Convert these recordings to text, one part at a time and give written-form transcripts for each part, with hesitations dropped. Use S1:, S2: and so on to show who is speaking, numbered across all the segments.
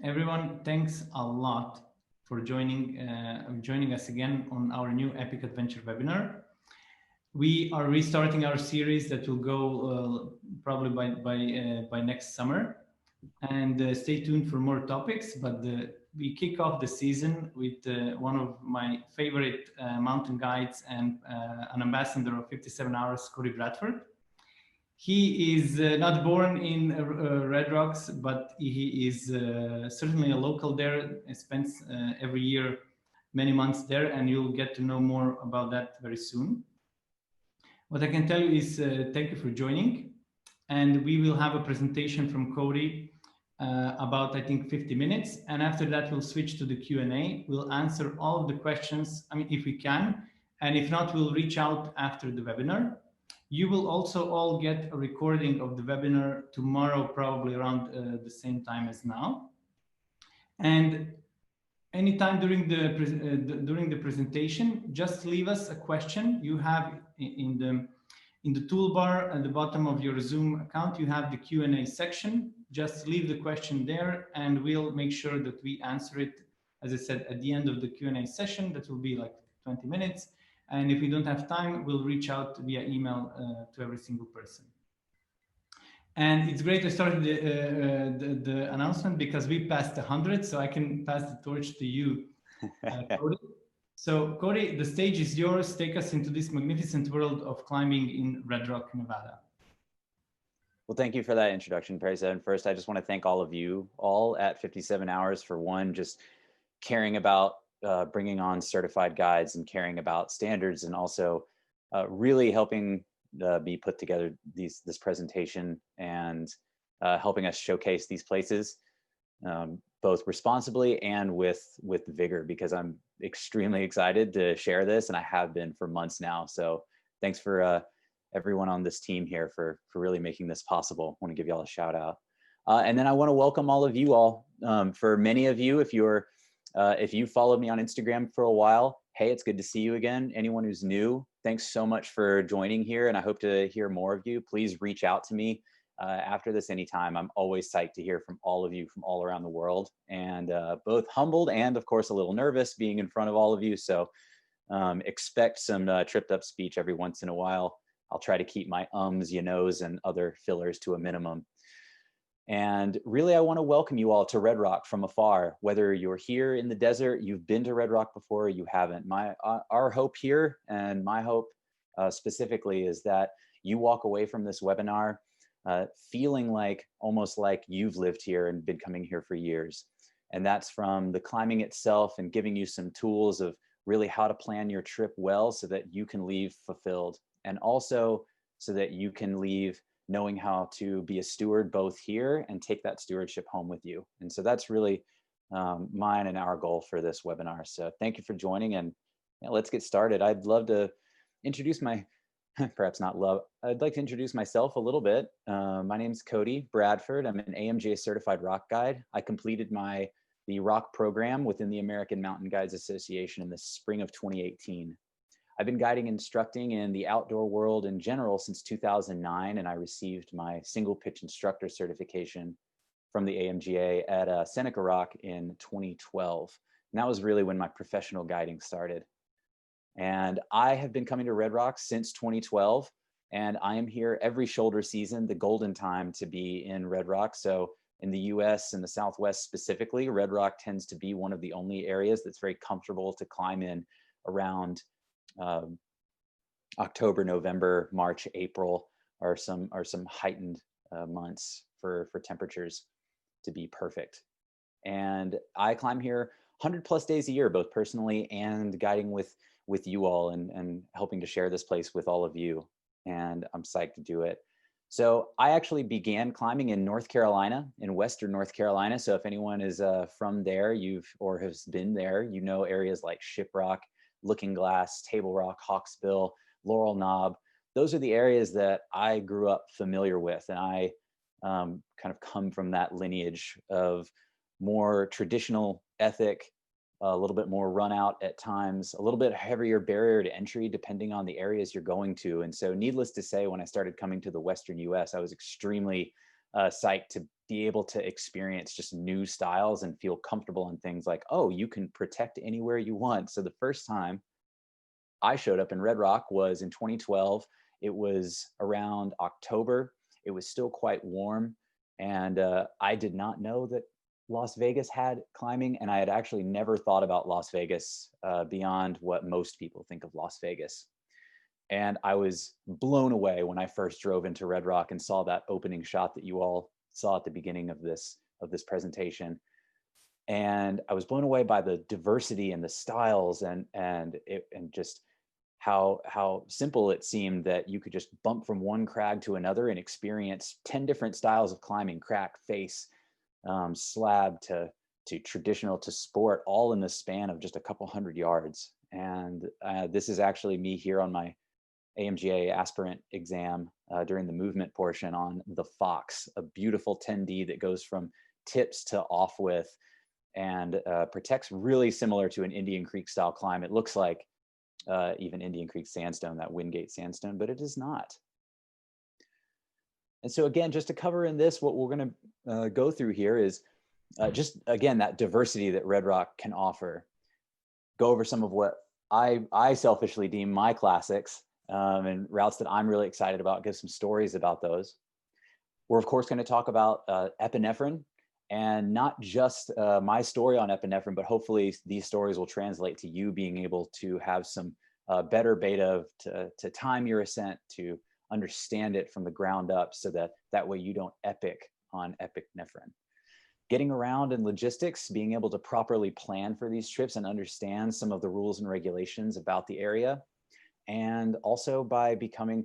S1: Everyone, thanks a lot for joining us again on our new Epic Adventure webinar. We are restarting our series that will go probably by next summer, and stay tuned for more topics. But we kick off the season with one of my favorite mountain guides and an ambassador of 57 Hours, Cody Bradford. He is not born in Red Rocks, but he is certainly a local there. He spends every year many months there, and you'll get to know more about that very soon. What I can tell you is thank you for joining, and we will have a presentation from Cody about, I think, 50 minutes, and after that we'll switch to the Q&A. We'll answer all of the questions, if we can, and if not, we'll reach out after the webinar. You will also all get a recording of the webinar tomorrow, probably around the same time as now. And anytime during the presentation, just leave us a question. You have in the toolbar at the bottom of your Zoom account, you have the Q&A section. Just leave the question there, and we'll make sure that we answer it, as I said, at the end of the Q&A session. That will be like 20 minutes. And if we don't have time, we'll reach out via email to every single person. And it's great to start the announcement because we passed 100, so I can pass the torch to you, Cody. So Cody, the stage is yours. Take us into this magnificent world of climbing in Red Rock, Nevada.
S2: Well, thank you for that introduction, Parisa. And first, I just want to thank all of you all at 57 Hours for one, just caring about bringing on certified guides and caring about standards, and also really helping me put together this presentation and helping us showcase these places both responsibly and with vigor, because I'm extremely excited to share this, and I have been for months now. So thanks for everyone on this team here for really making this possible. I want to give you all a shout out. And then I want to welcome all of you all. For many of you, if you followed me on Instagram for a while, hey, it's good to see you again. Anyone who's new, thanks so much for joining here, and I hope to hear more of you. Please reach out to me after this anytime. I'm always psyched to hear from all of you from all around the world, and both humbled and, of course, a little nervous being in front of all of you. So expect some tripped up speech every once in a while. I'll try to keep my ums, you knows, and other fillers to a minimum. And really, I want to welcome you all to Red Rock from afar. Whether you're here in the desert, you've been to Red Rock before, or you haven't. Our hope here, and my hope specifically, is that you walk away from this webinar feeling almost like you've lived here and been coming here for years. And that's from the climbing itself and giving you some tools of really how to plan your trip well so that you can leave fulfilled, and also so that you can leave knowing how to be a steward both here and take that stewardship home with you. And so that's really mine and our goal for this webinar. So thank you for joining, and let's get started. I'd love to introduce I'd like to introduce myself a little bit. My name's Cody Bradford. I'm an AMGA certified rock guide. I completed the rock program within the American Mountain Guides Association in the spring of 2018. I've been guiding and instructing in the outdoor world in general since 2009, and I received my single pitch instructor certification from the AMGA at Seneca Rock in 2012. And that was really when my professional guiding started. And I have been coming to Red Rock since 2012, and I am here every shoulder season, the golden time to be in Red Rock. So in the US and the Southwest specifically, Red Rock tends to be one of the only areas that's very comfortable to climb in around October, November, March, April are some heightened months for temperatures to be perfect. And I climb here 100+ days a year, both personally and guiding with you all, and helping to share this place with all of you. And I'm psyched to do it. So I actually began climbing in North Carolina, in Western North Carolina. So if anyone is from there, or has been there, you know areas like Shiprock, Looking Glass, Table Rock, Hawksbill, Laurel Knob. Those are the areas that I grew up familiar with. And I kind of come from that lineage of more traditional ethic, a little bit more run out at times, a little bit heavier barrier to entry depending on the areas you're going to. And so needless to say, when I started coming to the Western US, I was extremely psyched to be able to experience just new styles and feel comfortable in things like, oh, you can protect anywhere you want. So the first time I showed up in Red Rock was in 2012. It was around October. It was still quite warm. And I did not know that Las Vegas had climbing. And I had actually never thought about Las Vegas beyond what most people think of Las Vegas. And I was blown away when I first drove into Red Rock and saw that opening shot that you all saw at the beginning of this presentation. And I was blown away by the diversity and the styles and just how simple it seemed that you could just bump from one crag to another and experience 10 different styles of climbing, crack, face, slab to traditional to sport, all in the span of just a couple hundred yards. And this is actually me here on my AMGA aspirant exam during the movement portion on the Fox, a beautiful 10D that goes from tips to off with and protects really similar to an Indian Creek style climb. It looks like even Indian Creek sandstone, that Wingate sandstone, but it is not. And so again, just to cover in this, what we're going to go through here is just, again, that diversity that Red Rock can offer. Go over some of what I selfishly deem my classics and routes that I'm really excited about, give some stories about those. We're of course going to talk about epinephrine, and not just my story on epinephrine, but hopefully these stories will translate to you being able to have some better beta to time your ascent, to understand it from the ground up, so that way you don't epic on epinephrine. Getting around in logistics, being able to properly plan for these trips and understand some of the rules and regulations about the area. And also by becoming,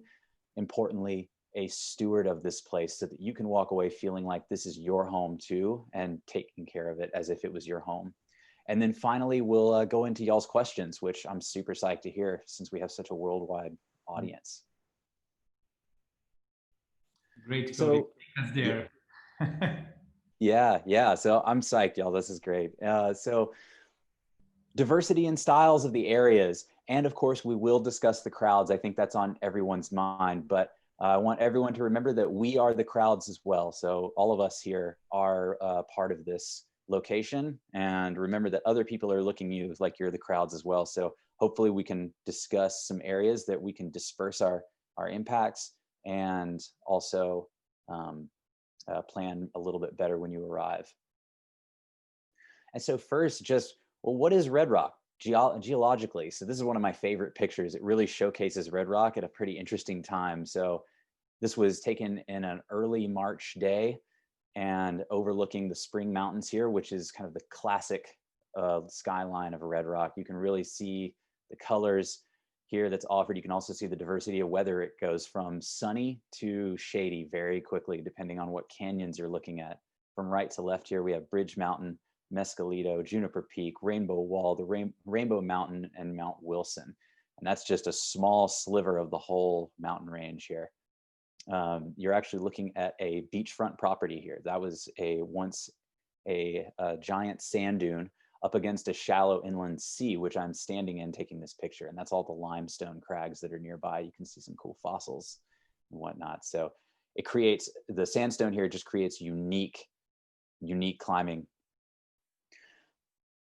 S2: importantly, a steward of this place so that you can walk away feeling like this is your home too, and taking care of it as if it was your home. And then finally, we'll go into y'all's questions, which I'm super psyched to hear since we have such a worldwide audience.
S1: Great, Cody.
S2: So,
S1: That's there.
S2: Yeah. So I'm psyched, y'all. This is great. So diversity in styles of the areas. And of course, we will discuss the crowds. I think that's on everyone's mind, but I want everyone to remember that we are the crowds as well. So all of us here are part of this location, and remember that other people are looking at you like you're the crowds as well. So hopefully we can discuss some areas that we can disperse our impacts, and also plan a little bit better when you arrive. And so first, just, well, what is Red Rock geologically? So this is one of my favorite pictures. It really showcases Red Rock at a pretty interesting time. So this was taken in an early March day and overlooking the Spring Mountains here, which is kind of the classic skyline of Red Rock. You can really see the colors here that's offered. You can also see the diversity of weather. It goes from sunny to shady very quickly, depending on what canyons you're looking at. From right to left here, we have Bridge Mountain, Mescalito, Juniper Peak, Rainbow Wall, the Rainbow Mountain, and Mount Wilson. And that's just a small sliver of the whole mountain range here. You're actually looking at a beachfront property here. That was once a giant sand dune up against a shallow inland sea, which I'm standing in taking this picture. And that's all the limestone crags that are nearby. You can see some cool fossils and whatnot. So it creates, the sandstone here just creates unique climbing.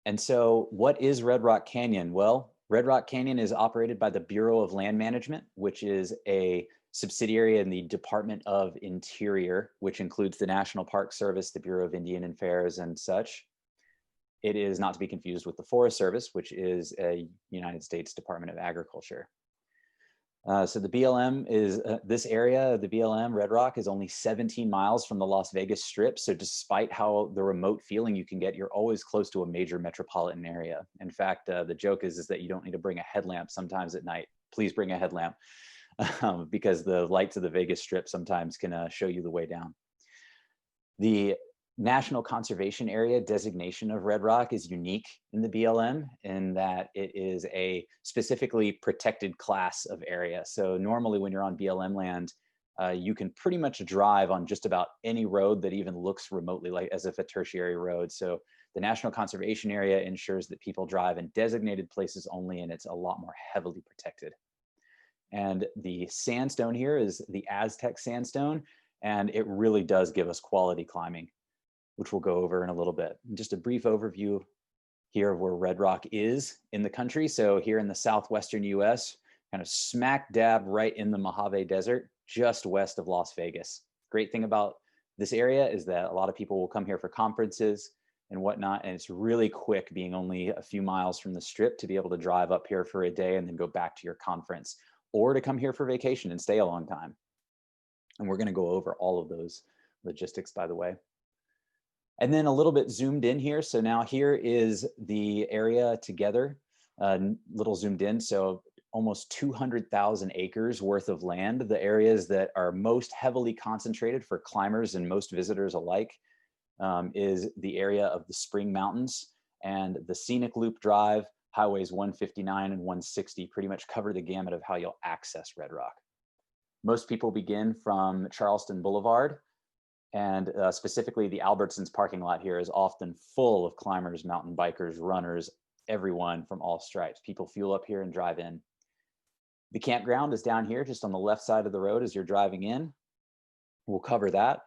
S2: And so what is Red Rock Canyon? Well, Red Rock Canyon is operated by the Bureau of Land Management, which is a subsidiary in the Department of Interior, which includes the National Park Service, the Bureau of Indian Affairs, and such. It is not to be confused with the Forest Service, which is a United States Department of Agriculture. So the BLM is, this area, the BLM, Red Rock, is only 17 miles from the Las Vegas Strip. So despite how the remote feeling you can get, you're always close to a major metropolitan area. In fact, the joke is that you don't need to bring a headlamp sometimes at night. Please bring a headlamp because the lights of the Vegas Strip sometimes can show you the way down. The National Conservation Area designation of Red Rock is unique in the BLM in that it is a specifically protected class of area. So normally when you're on BLM land, you can pretty much drive on just about any road that even looks remotely like as if a tertiary road. So the National Conservation Area ensures that people drive in designated places only, and it's a lot more heavily protected. And the sandstone here is the Aztec Sandstone. And it really does give us quality climbing, which we'll go over in a little bit. And just a brief overview here of where Red Rock is in the country. So here in the southwestern US, kind of smack dab right in the Mojave Desert, just west of Las Vegas. Great thing about this area is that a lot of people will come here for conferences and whatnot, and it's really quick, being only a few miles from the Strip, to be able to drive up here for a day and then go back to your conference, or to come here for vacation and stay a long time. And we're going to go over all of those logistics, by the way. And then a little bit zoomed in here. So now here is the area together, little zoomed in. So almost 200,000 acres worth of land. The areas that are most heavily concentrated for climbers and most visitors alike is the area of the Spring Mountains, and the Scenic Loop Drive, highways 159 and 160 pretty much cover the gamut of how you'll access Red Rock. Most people begin from Charleston Boulevard, and specifically the Albertsons parking lot here is often full of climbers, mountain bikers, runners, everyone from all stripes. People fuel up here and drive in. The campground is down here, just on the left side of the road as you're driving in. We'll cover that.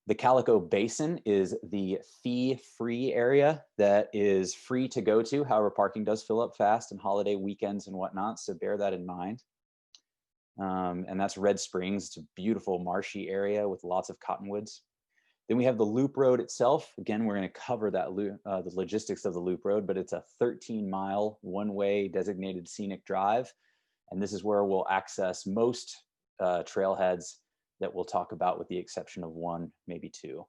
S2: The Calico Basin is the fee-free area that is free to go to. However, parking does fill up fast on holiday weekends and whatnot, so bear that in mind. And that's Red Springs. It's a beautiful marshy area with lots of cottonwoods. Then we have the Loop Road itself. Again, we're going to cover that the logistics of the Loop Road, but it's a 13-mile one-way designated scenic drive. And this is where we'll access most trailheads that we'll talk about, with the exception of one, maybe two.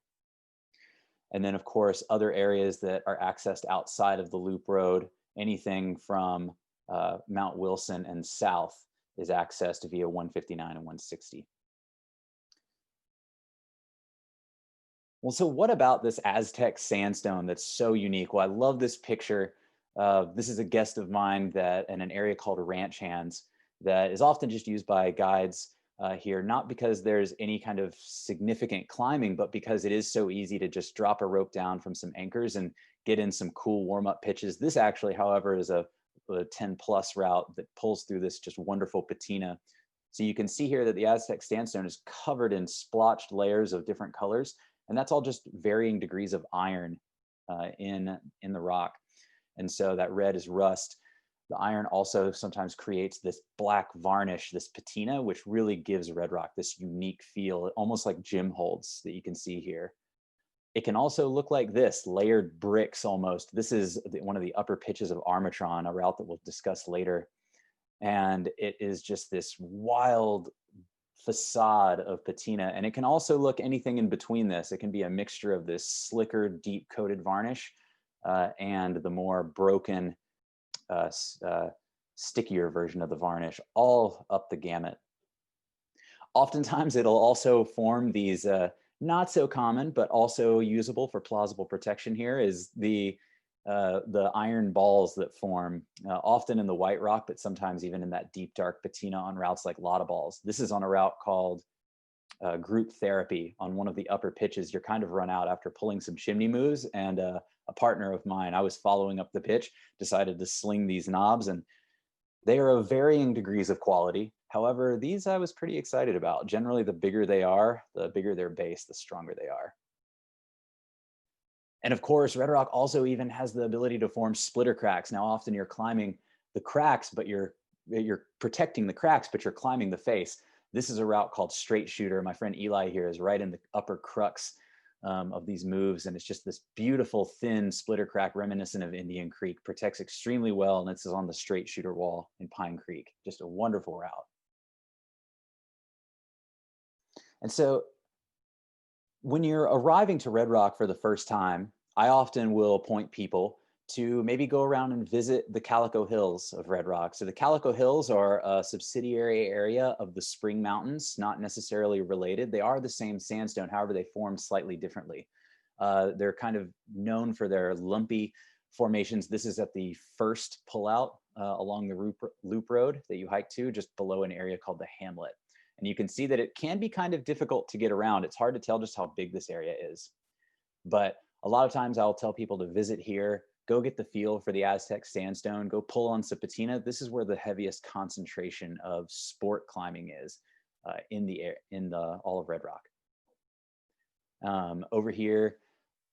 S2: And then, of course, other areas that are accessed outside of the Loop Road, anything from Mount Wilson and south is accessed via 159 and 160. Well, so what about this Aztec Sandstone that's so unique? Well, I love this picture. This is a guest of mine that in an area called Ranch Hands that is often just used by guides here, not because there's any kind of significant climbing, but because it is so easy to just drop a rope down from some anchors and get in some cool warm-up pitches. This actually, however, is a 10+ route that pulls through this just wonderful patina. So you can see here that the Aztec Sandstone is covered in splotched layers of different colors, and that's all just varying degrees of iron in the rock. And so that red is rust. The iron also sometimes creates this black varnish, this patina, which really gives Red Rock this unique feel, almost like gym holds that you can see here. It can also look like this, layered bricks almost. This is one of the upper pitches of Armatron, a route that we'll discuss later. And it is just this wild facade of patina. And it can also look anything in between this. It can be a mixture of this slicker, deep coated varnish and the more broken, stickier version of the varnish, all up the gamut. Oftentimes it'll also form these not so common, but also usable for plausible protection here is the iron balls that form often in the white rock, but sometimes even in that deep, dark patina on routes like Lotta Balls. This is on a route called Group Therapy on one of the upper pitches. You're kind of run out after pulling some chimney moves, and a partner of mine, I was following up the pitch, decided to sling these knobs, and they are of varying degrees of quality. However, these I was pretty excited about. Generally, the bigger they are, the bigger their base, the stronger they are. And of course, Red Rock also even has the ability to form splitter cracks. Now, often you're climbing the cracks, but you're protecting the cracks, but you're climbing the face. This is a route called Straight Shooter. My friend Eli here is right in the upper crux of these moves. And it's just this beautiful, thin splitter crack reminiscent of Indian Creek, protects extremely well. And this is on the Straight Shooter wall in Pine Creek. Just a wonderful route. And so when you're arriving to Red Rock for the first time, I often will point people to maybe go around and visit the Calico Hills of Red Rock. So the Calico Hills are a subsidiary area of the Spring Mountains, not necessarily related. They are the same sandstone, however, they form slightly differently. They're kind of known for their lumpy formations. This is at the first pullout along the Loop Road that you hike to, just below an area called the Hamlet. And you can see that it can be kind of difficult to get around. It's hard to tell just how big this area is. But a lot of times I'll tell people to visit here, go get the feel for the Aztec Sandstone, go pull on some patina. This is where the heaviest concentration of sport climbing is in all of Red Rock. Over here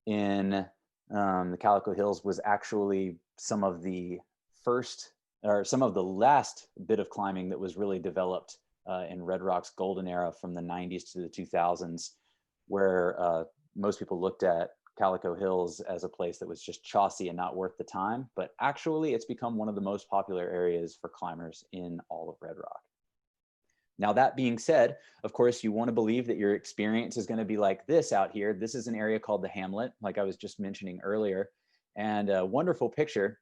S2: in the Calico Hills was actually some of the first or some of the last bit of climbing that was really developed in Red Rock's golden era from the 90s to the 2000s, where most people looked at Calico Hills as a place that was just chossy and not worth the time. But actually, it's become one of the most popular areas for climbers in all of Red Rock. Now, that being said, of course, you want to believe that your experience is going to be like this out here. This is an area called the Hamlet, like I was just mentioning earlier, and a wonderful picture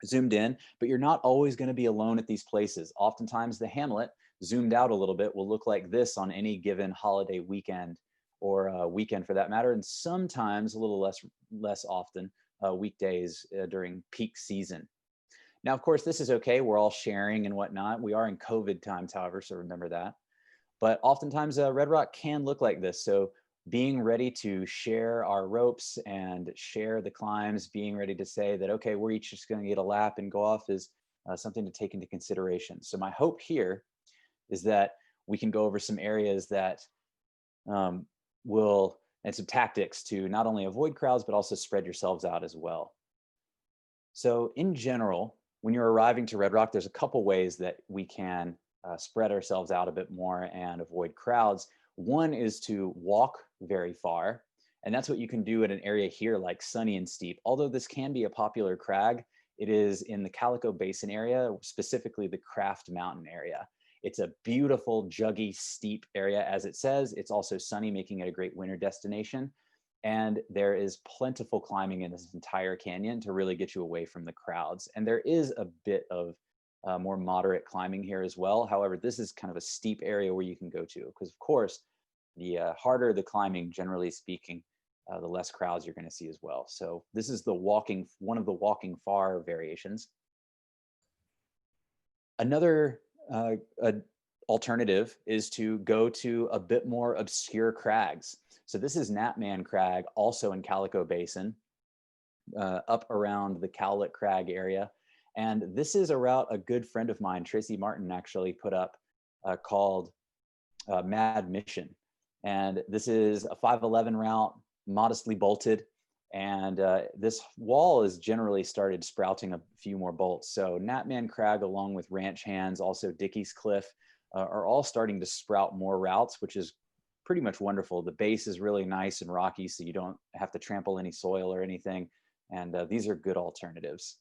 S2: zoomed in, but you're not always going to be alone at these places. Oftentimes the Hamlet, zoomed out a little bit, will look like this on any given holiday weekend or weekend for that matter, and sometimes a little less often weekdays during peak season. Now, of course, this is okay. We're all sharing and whatnot. We are in COVID times, however, so remember that. But oftentimes Red Rock can look like this. So being ready to share our ropes and share the climbs, being ready to say that, okay, we're each just going to get a lap and go off is something to take into consideration. So my hope here is that we can go over some areas that and some tactics to not only avoid crowds, but also spread yourselves out as well. So in general, when you're arriving to Red Rock, there's a couple ways that we can spread ourselves out a bit more and avoid crowds. One is to walk very far, and that's what you can do at an area here like Sunny and Steep. Although this can be a popular crag, it is in the Calico Basin area, specifically the Craft Mountain area. It's a beautiful, juggy, steep area, as it says. It's also sunny, making it a great winter destination. And there is plentiful climbing in this entire canyon to really get you away from the crowds. And there is a bit of more moderate climbing here as well. However, this is kind of a steep area where you can go to, because of course, the harder the climbing, generally speaking, the less crowds you're going to see as well. So this is the one of the walking far variations. Another alternative is to go to a bit more obscure crags. So this is Knapman Crag, also in Calico Basin, up around the Cowlick Crag area. And this is a route a good friend of mine, Tracy Martin, actually put up called Mad Mission. And this is a 511 route, modestly bolted. And this wall has generally started sprouting a few more bolts. So Knapman Crag, along with Ranch Hands, also Dickey's Cliff, are all starting to sprout more routes, which is pretty much wonderful. The base is really nice and rocky, so you don't have to trample any soil or anything. And these are good alternatives.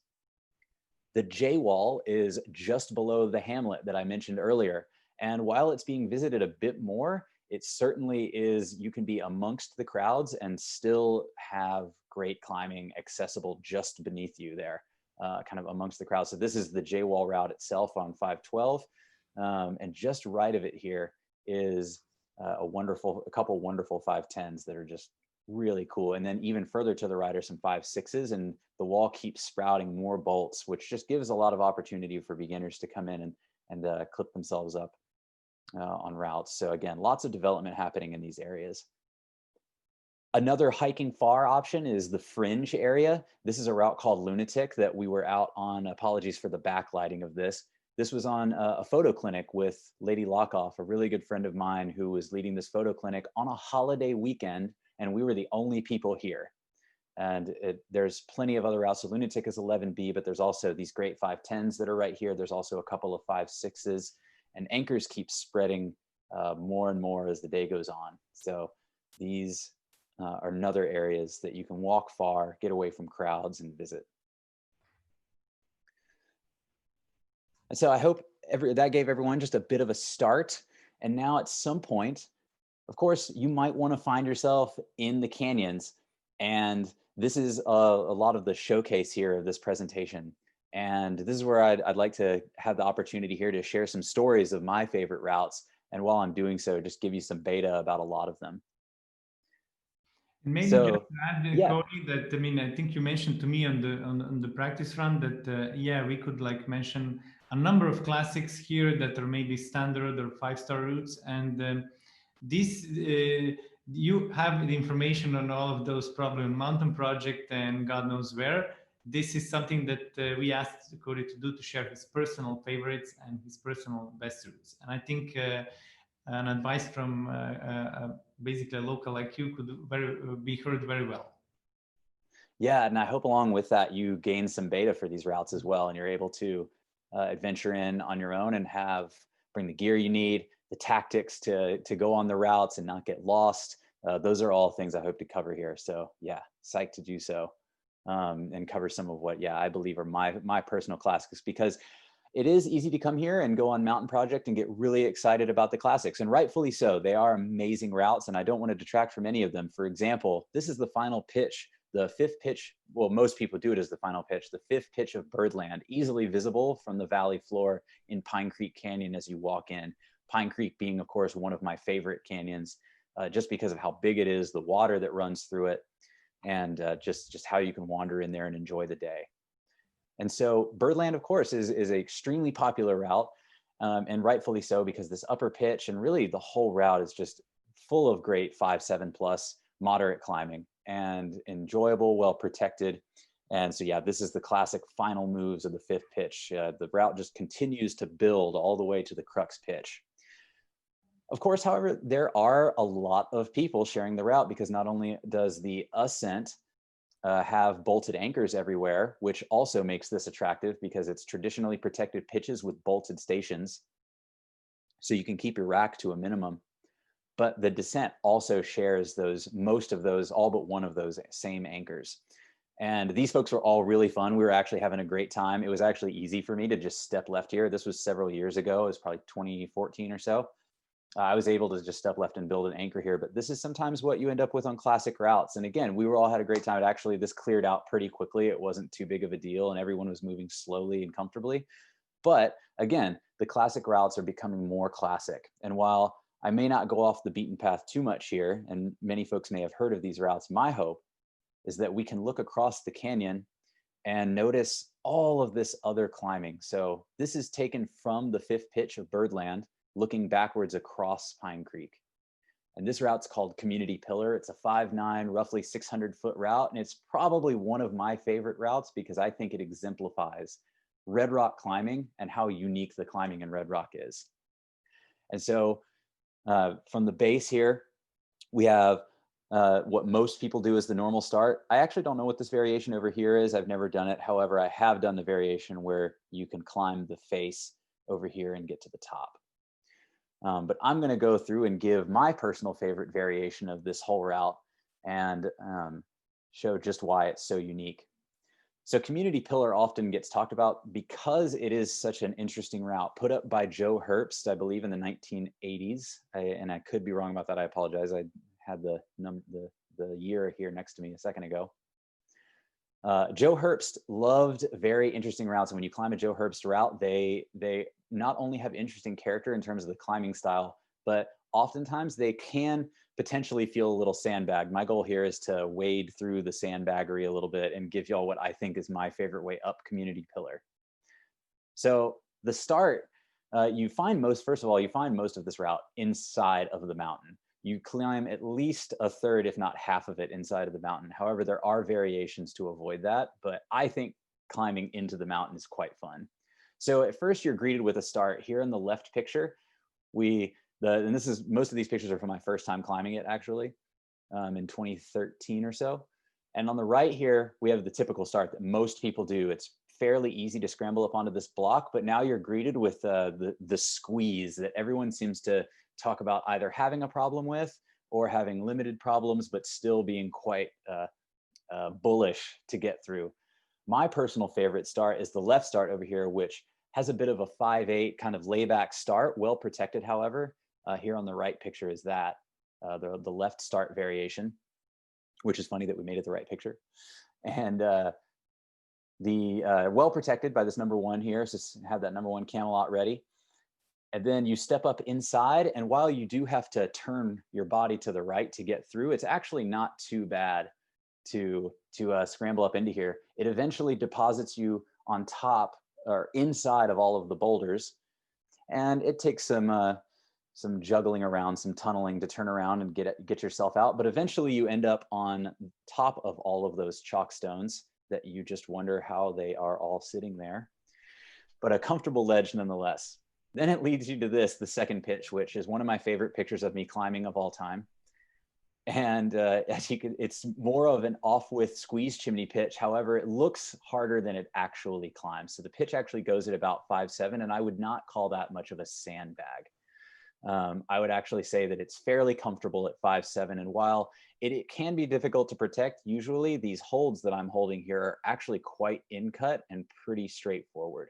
S2: The J Wall is just below the Hamlet that I mentioned earlier. And while it's being visited a bit more, it certainly is, you can be amongst the crowds and still have great climbing accessible just beneath you there, kind of amongst the crowds. So this is the J Wall route itself on 512. And just right of it here is a couple wonderful 510s that are just really cool. And then even further to the right are some 5.6s, and the wall keeps sprouting more bolts, which just gives a lot of opportunity for beginners to come in and clip themselves up on routes. So again, lots of development happening in these areas. Another hiking far option is the Fringe area. This is a route called Lunatic that we were out on. Apologies for the backlighting of this. This was on a photo clinic with Lady Lockoff, a really good friend of mine who was leading this photo clinic on a holiday weekend, and we were the only people here. And there's plenty of other routes. So Lunatic is 11B, but there's also these great 510s that are right here. There's also a couple of 5.6s, and anchors keep spreading more and more as the day goes on. So these are another areas that you can walk far, get away from crowds, and visit. And so I hope that gave everyone just a bit of a start. And now at some point, of course, you might want to find yourself in the canyons. And this is a lot of the showcase here of this presentation. And this is where I'd like to have the opportunity here to share some stories of my favorite routes. And while I'm doing so, just give you some beta about a lot of them.
S1: And maybe just to add, Cody, that I think you mentioned to me on the practice run that yeah, we could like mention a number of classics here that are maybe standard or 5-star routes, and this you have the information on all of those probably on Mountain Project and God knows where. This is something that we asked Cody to do, to share his personal favorites and his personal best routes. And I think an advice from basically a local like you could be heard very well.
S2: Yeah, and I hope along with that you gain some beta for these routes as well, and you're able to adventure in on your own and bring the gear you need, the tactics to go on the routes and not get lost. Those are all things I hope to cover here. So yeah, psyched to do so, and cover some of what I believe are my personal classics, because it is easy to come here and go on Mountain Project and get really excited about the classics, and rightfully so. They are amazing routes, and I don't want to detract from any of them. For example, this is the final pitch, the fifth pitch. Well, most people do it as the final pitch, the fifth pitch of Birdland, easily visible from the valley floor in Pine Creek Canyon as you walk in. Pine Creek being, of course, one of my favorite canyons, just because of how big it is, the water that runs through it, and just how you can wander in there and enjoy the day. And so Birdland, of course, is an extremely popular route, and rightfully so, because this upper pitch and really the whole route is just full of great 5-7 plus moderate climbing and enjoyable, well protected. And so, yeah, this is the classic final moves of the fifth pitch. The route just continues to build all the way to the crux pitch. Of course, however, there are a lot of people sharing the route, because not only does the ascent have bolted anchors everywhere, which also makes this attractive because it's traditionally protected pitches with bolted stations, so you can keep your rack to a minimum. But the descent also shares most of those, all but one of those same anchors. And these folks were all really fun. We were actually having a great time. It was actually easy for me to just step left here. This was several years ago. It was probably 2014 or so. I was able to just step left and build an anchor here, but this is sometimes what you end up with on classic routes. And again, we all had a great time. Actually, this cleared out pretty quickly. It wasn't too big of a deal, and everyone was moving slowly and comfortably. But again, the classic routes are becoming more classic. And while I may not go off the beaten path too much here, and many folks may have heard of these routes, my hope is that we can look across the canyon and notice all of this other climbing. So this is taken from the fifth pitch of Birdland, looking backwards across Pine Creek. And this route's called Community Pillar. It's a 5'9", roughly 600-foot route. And it's probably one of my favorite routes because I think it exemplifies Red Rock climbing and how unique the climbing in Red Rock is. And so from the base here, we have what most people do is the normal start. I actually don't know what this variation over here is. I've never done it. However, I have done the variation where you can climb the face over here and get to the top. But I'm going to go through and give my personal favorite variation of this whole route and show just why it's so unique. So Community Pillar often gets talked about because it is such an interesting route, put up by Joe Herbst, I believe in the 1980s. And I could be wrong about that. I apologize. I had the year here next to me a second ago. Joe Herbst loved very interesting routes. And when you climb a Joe Herbst route, they not only have interesting character in terms of the climbing style, but oftentimes they can potentially feel a little sandbagged. My goal here is to wade through the sandbaggery a little bit and give y'all what I think is my favorite way up Community Pillar. So the start, first of all, you find most of this route inside of the mountain. You climb at least a third, if not half of it inside of the mountain. However, there are variations to avoid that, but I think climbing into the mountain is quite fun. So at first you're greeted with a start. Here in the left picture, and this is, most of these pictures are from my first time climbing it actually, in 2013 or so. And on the right here, we have the typical start that most people do. It's fairly easy to scramble up onto this block, but now you're greeted with the squeeze that everyone seems to talk about either having a problem with or having limited problems, but still being quite bullish to get through. My personal favorite start is the left start over here, which has a bit of a 5'8" kind of layback start, well protected, however. Here on the right picture is that, the left start variation, which is funny that we made it the right picture. And well protected by this number one here, so have that number one Camelot ready. And then you step up inside, and while you do have to turn your body to the right to get through, it's actually not too bad to scramble up into here. It eventually deposits you on top or inside of all of the boulders, and it takes some juggling around, some tunneling to turn around and get yourself out. But eventually you end up on top of all of those chalk stones that you just wonder how they are all sitting there. But a comfortable ledge nonetheless. Then it leads you to this, the second pitch, which is one of my favorite pictures of me climbing of all time. And as you can, it's more of an off with squeeze chimney pitch. However, it looks harder than it actually climbs. So the pitch actually goes at about 5'7", and I would not call that much of a sandbag. I would actually say that it's fairly comfortable at 5'7", and while it can be difficult to protect, usually these holds that I'm holding here are actually quite in-cut and pretty straightforward.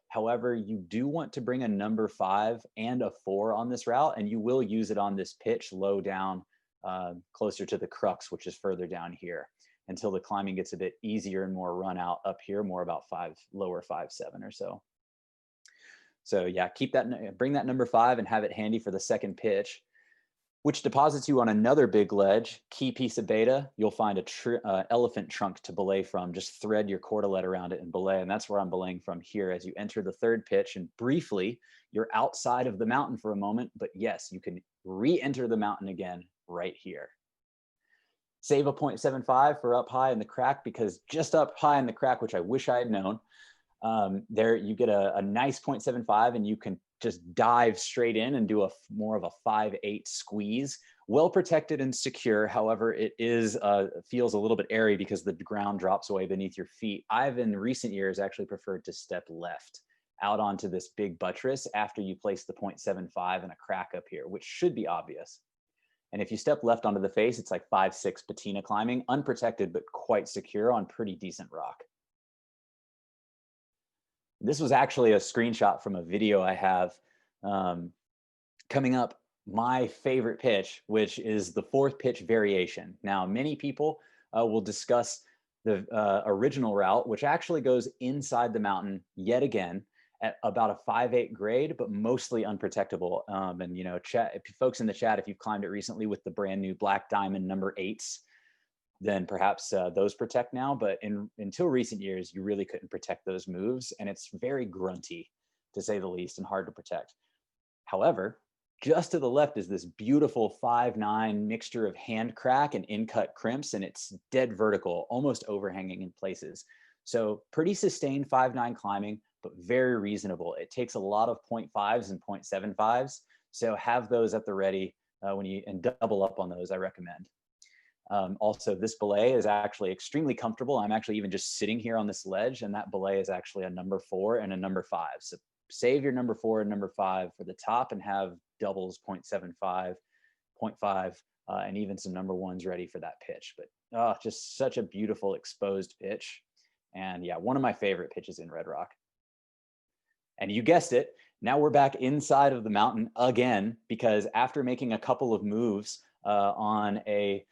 S2: However, you do want to bring a number 5 and a 4 on this route, and you will use it on this pitch low down, closer to the crux, which is further down here, until the climbing gets a bit easier and more run out up here, more about lower 5'7" or so. So yeah, bring that number 5 and have it handy for the second pitch, which deposits you on another big ledge, key piece of beta. You'll find a elephant trunk to belay from. Just thread your cordelette around it and belay. And that's where I'm belaying from here as you enter the third pitch. And briefly, you're outside of the mountain for a moment, but yes, you can re-enter the mountain again right here. Save a 0.75 for up high in the crack, because just up high in the crack, which I wish I had known, there you get a nice 0.75, and you can just dive straight in and do more of a 5/8 squeeze, well protected and secure. However, it feels a little bit airy because the ground drops away beneath your feet. I've in recent years actually preferred to step left out onto this big buttress after you place the 0.75 and a crack up here, which should be obvious. And if you step left onto the face, it's like 5/6 patina climbing, unprotected but quite secure on pretty decent rock. This was actually a screenshot from a video I have coming up my favorite pitch, which is the fourth pitch variation. Now, many people will discuss the original route, which actually goes inside the mountain yet again at about a 5/8 grade, but mostly unprotectable. And you know, folks in the chat, if you've climbed it recently with the brand new Black Diamond number 8s, then perhaps those protect now, but until recent years, you really couldn't protect those moves, and it's very grunty, to say the least, and hard to protect. However, just to the left is this beautiful 5/9 mixture of hand crack and in-cut crimps, and it's dead vertical, almost overhanging in places. So pretty sustained 5/9 climbing, but very reasonable. It takes a lot of 0.5s and 0.75s, so have those at the ready and double up on those, I recommend. Also, this belay is actually extremely comfortable. I'm actually even just sitting here on this ledge, and that belay is actually a number 4 and a number 5. So save your number 4 and number 5 for the top and have doubles 0.75, 0.5, and even some number 1s ready for that pitch. But just such a beautiful exposed pitch. And yeah, one of my favorite pitches in Red Rock. And you guessed it, now we're back inside of the mountain again, because after making a couple of moves on a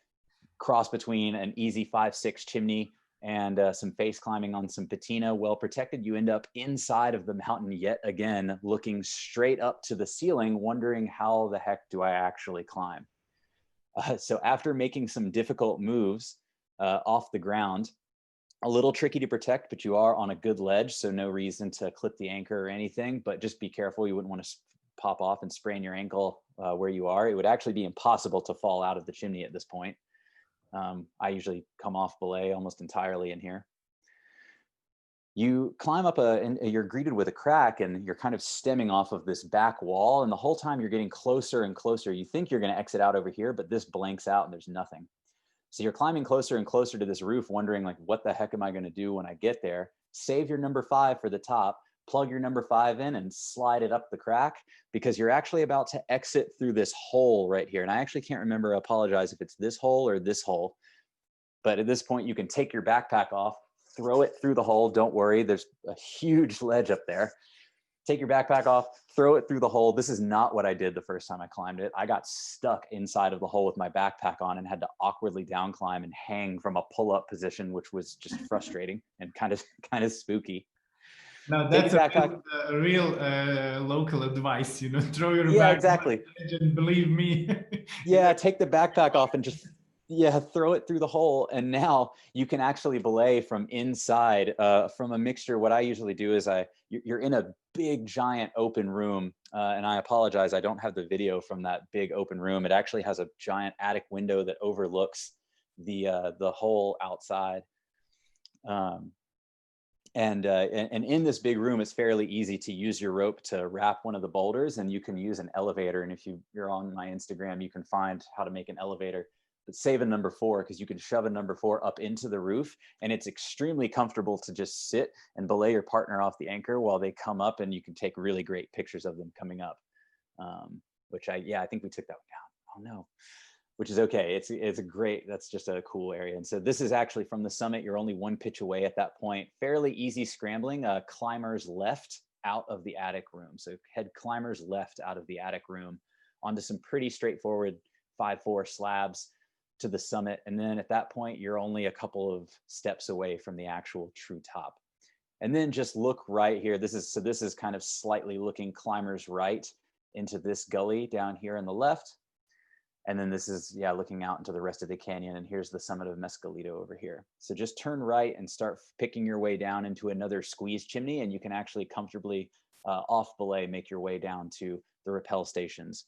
S2: cross between an easy 5/6 chimney and some face climbing on some patina, well protected, you end up inside of the mountain yet again, looking straight up to the ceiling, wondering how the heck do I actually climb? So after making some difficult moves off the ground, a little tricky to protect, but you are on a good ledge, so no reason to clip the anchor or anything, but just be careful. You wouldn't want to pop off and sprain your ankle where you are. It would actually be impossible to fall out of the chimney at this point. I usually come off belay almost entirely in here. You climb up and you're greeted with a crack, and you're kind of stemming off of this back wall. And the whole time you're getting closer and closer. You think you're going to exit out over here, but this blanks out and there's nothing. So you're climbing closer and closer to this roof, wondering like, what the heck am I going to do when I get there? Save your number 5 for the top, plug your number 5 in and slide it up the crack, because you're actually about to exit through this hole right here. And I actually can't remember, I apologize if it's this hole or this hole, but at this point you can take your backpack off, throw it through the hole. Don't worry, there's a huge ledge up there. Take your backpack off, throw it through the hole. This is not what I did the first time I climbed it. I got stuck inside of the hole with my backpack on and had to awkwardly down climb and hang from a pull-up position, which was just frustrating and kind of spooky.
S1: Now that's a real local advice, you know, throw your backpack
S2: exactly.
S1: And believe me.
S2: Yeah, take the backpack off and just throw it through the hole. And now you can actually belay from inside from a mixture. What I usually do is you're in a big giant open room, and I apologize, I don't have the video from that big open room. It actually has a giant attic window that overlooks the hole outside. And in this big room, it's fairly easy to use your rope to wrap one of the boulders, and you can use an elevator. And if you're on my Instagram, you can find how to make an elevator. But save a number 4, because you can shove a number 4 up into the roof, and it's extremely comfortable to just sit and belay your partner off the anchor while they come up, and you can take really great pictures of them coming up. Which I think we took that one down. Oh no. Which is okay. It's a great, that's just a cool area. And so this is actually from the summit. You're only 1 pitch away at that point. Fairly easy scrambling, climbers left out of the attic room. So head climbers left out of the attic room onto some pretty straightforward 5-4 slabs to the summit. And then at that point, you're only a couple of steps away from the actual true top. And then just look right here. This is kind of slightly looking climbers right into this gully down here on the left. And then this is, looking out into the rest of the canyon. And here's the summit of Mescalito over here. So just turn right and start picking your way down into another squeeze chimney. And you can actually comfortably off belay make your way down to the rappel stations,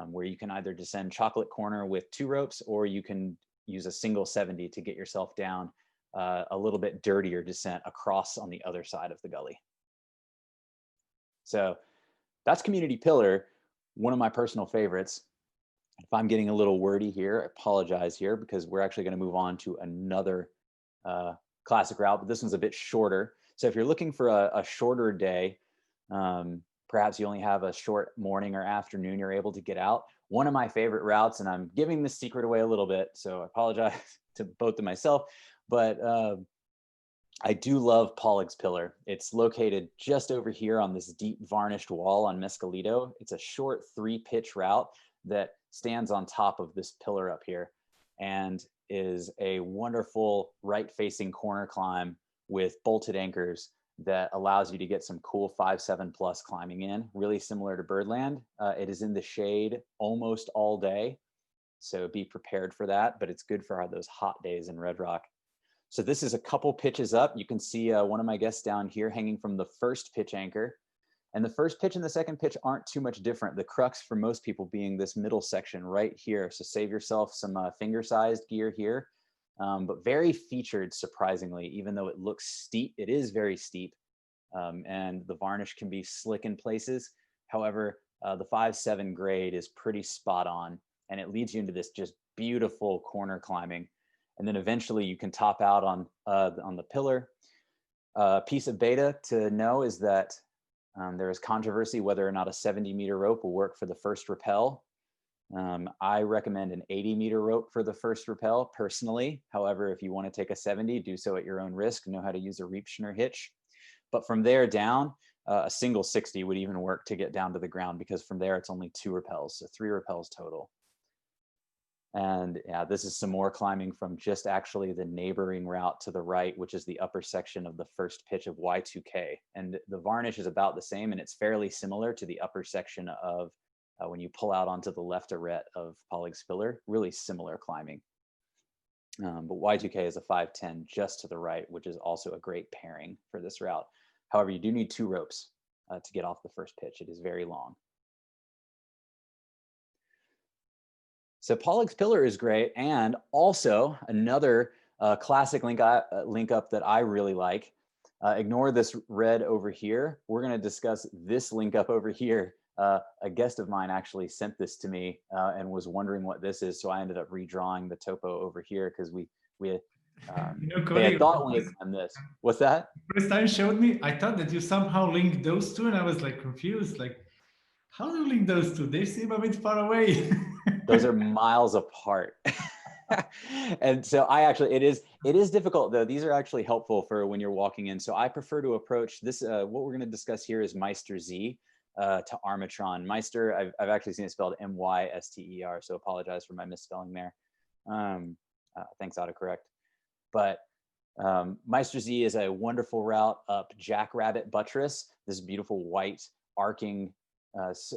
S2: where you can either descend Chocolate Corner with 2 ropes, or you can use a single 70 to get yourself down a little bit dirtier descent across on the other side of the gully. So that's Community Pillar, one of my personal favorites. If I'm getting a little wordy here, I apologize here, because we're actually going to move on to another classic route, but this one's a bit shorter. So if you're looking for a shorter day, perhaps you only have a short morning or afternoon you're able to get out. One of my favorite routes, and I'm giving this secret away a little bit, so I apologize to both of myself, but I do love Pollock's Pillar. It's located just over here on this deep varnished wall on Mescalito. It's a short 3-pitch route that stands on top of this pillar up here, and is a wonderful right-facing corner climb with bolted anchors that allows you to get some cool 5-7 plus climbing in, really similar to Birdland. It is in the shade almost all day, so be prepared for that, but it's good for those hot days in Red Rock. So this is a couple pitches up. You can see one of my guests down here hanging from the first pitch anchor. And the first pitch and the second pitch aren't too much different. The crux for most people being this middle section right here. So save yourself some finger-sized gear here, but very featured, surprisingly, even though it looks steep. It is very steep, and the varnish can be slick in places. However, the 5-7 grade is pretty spot on, and it leads you into this just beautiful corner climbing. And then eventually you can top out on the pillar. Piece of beta to know is that there is controversy whether or not a 70-meter rope will work for the first rappel. I recommend an 80-meter rope for the first rappel personally. However, if you want to take a 70, do so at your own risk. Know how to use a Reepschner hitch. But from there down, a single 60 would even work to get down to the ground, because from there it's only 2 rappels, so 3 rappels total. And yeah, this is some more climbing from just actually the neighboring route to the right, which is the upper section of the first pitch of Y2K. And the varnish is about the same, and it's fairly similar to the upper section of when you pull out onto the left arête of Pollock's Pillar, really similar climbing. But Y2K is a 5-10 just to the right, which is also a great pairing for this route. However, you do need 2 ropes to get off the first pitch. It is very long. So Pollock's Pillar is great, and also another classic link up that I really like. Ignore this red over here. We're going to discuss this link up over here. A guest of mine actually sent this to me and was wondering what this is, so I ended up redrawing the topo over here, because we had,
S1: Cody,
S2: they had thought when we had done this. What's that?
S1: First time showed me, I thought that you somehow linked those two, and I was like confused, like, how do you link those two? They seem a bit far away.
S2: Those are miles apart. And so it is difficult though. These are actually helpful for when you're walking in. So I prefer to approach this. What we're going to discuss here is Meister Z to Armatron. Meister, I've actually seen it spelled M-Y-S-T-E-R. So apologize for my misspelling there. Thanks, autocorrect. But Meister Z is a wonderful route up Jackrabbit Buttress, this beautiful white arcing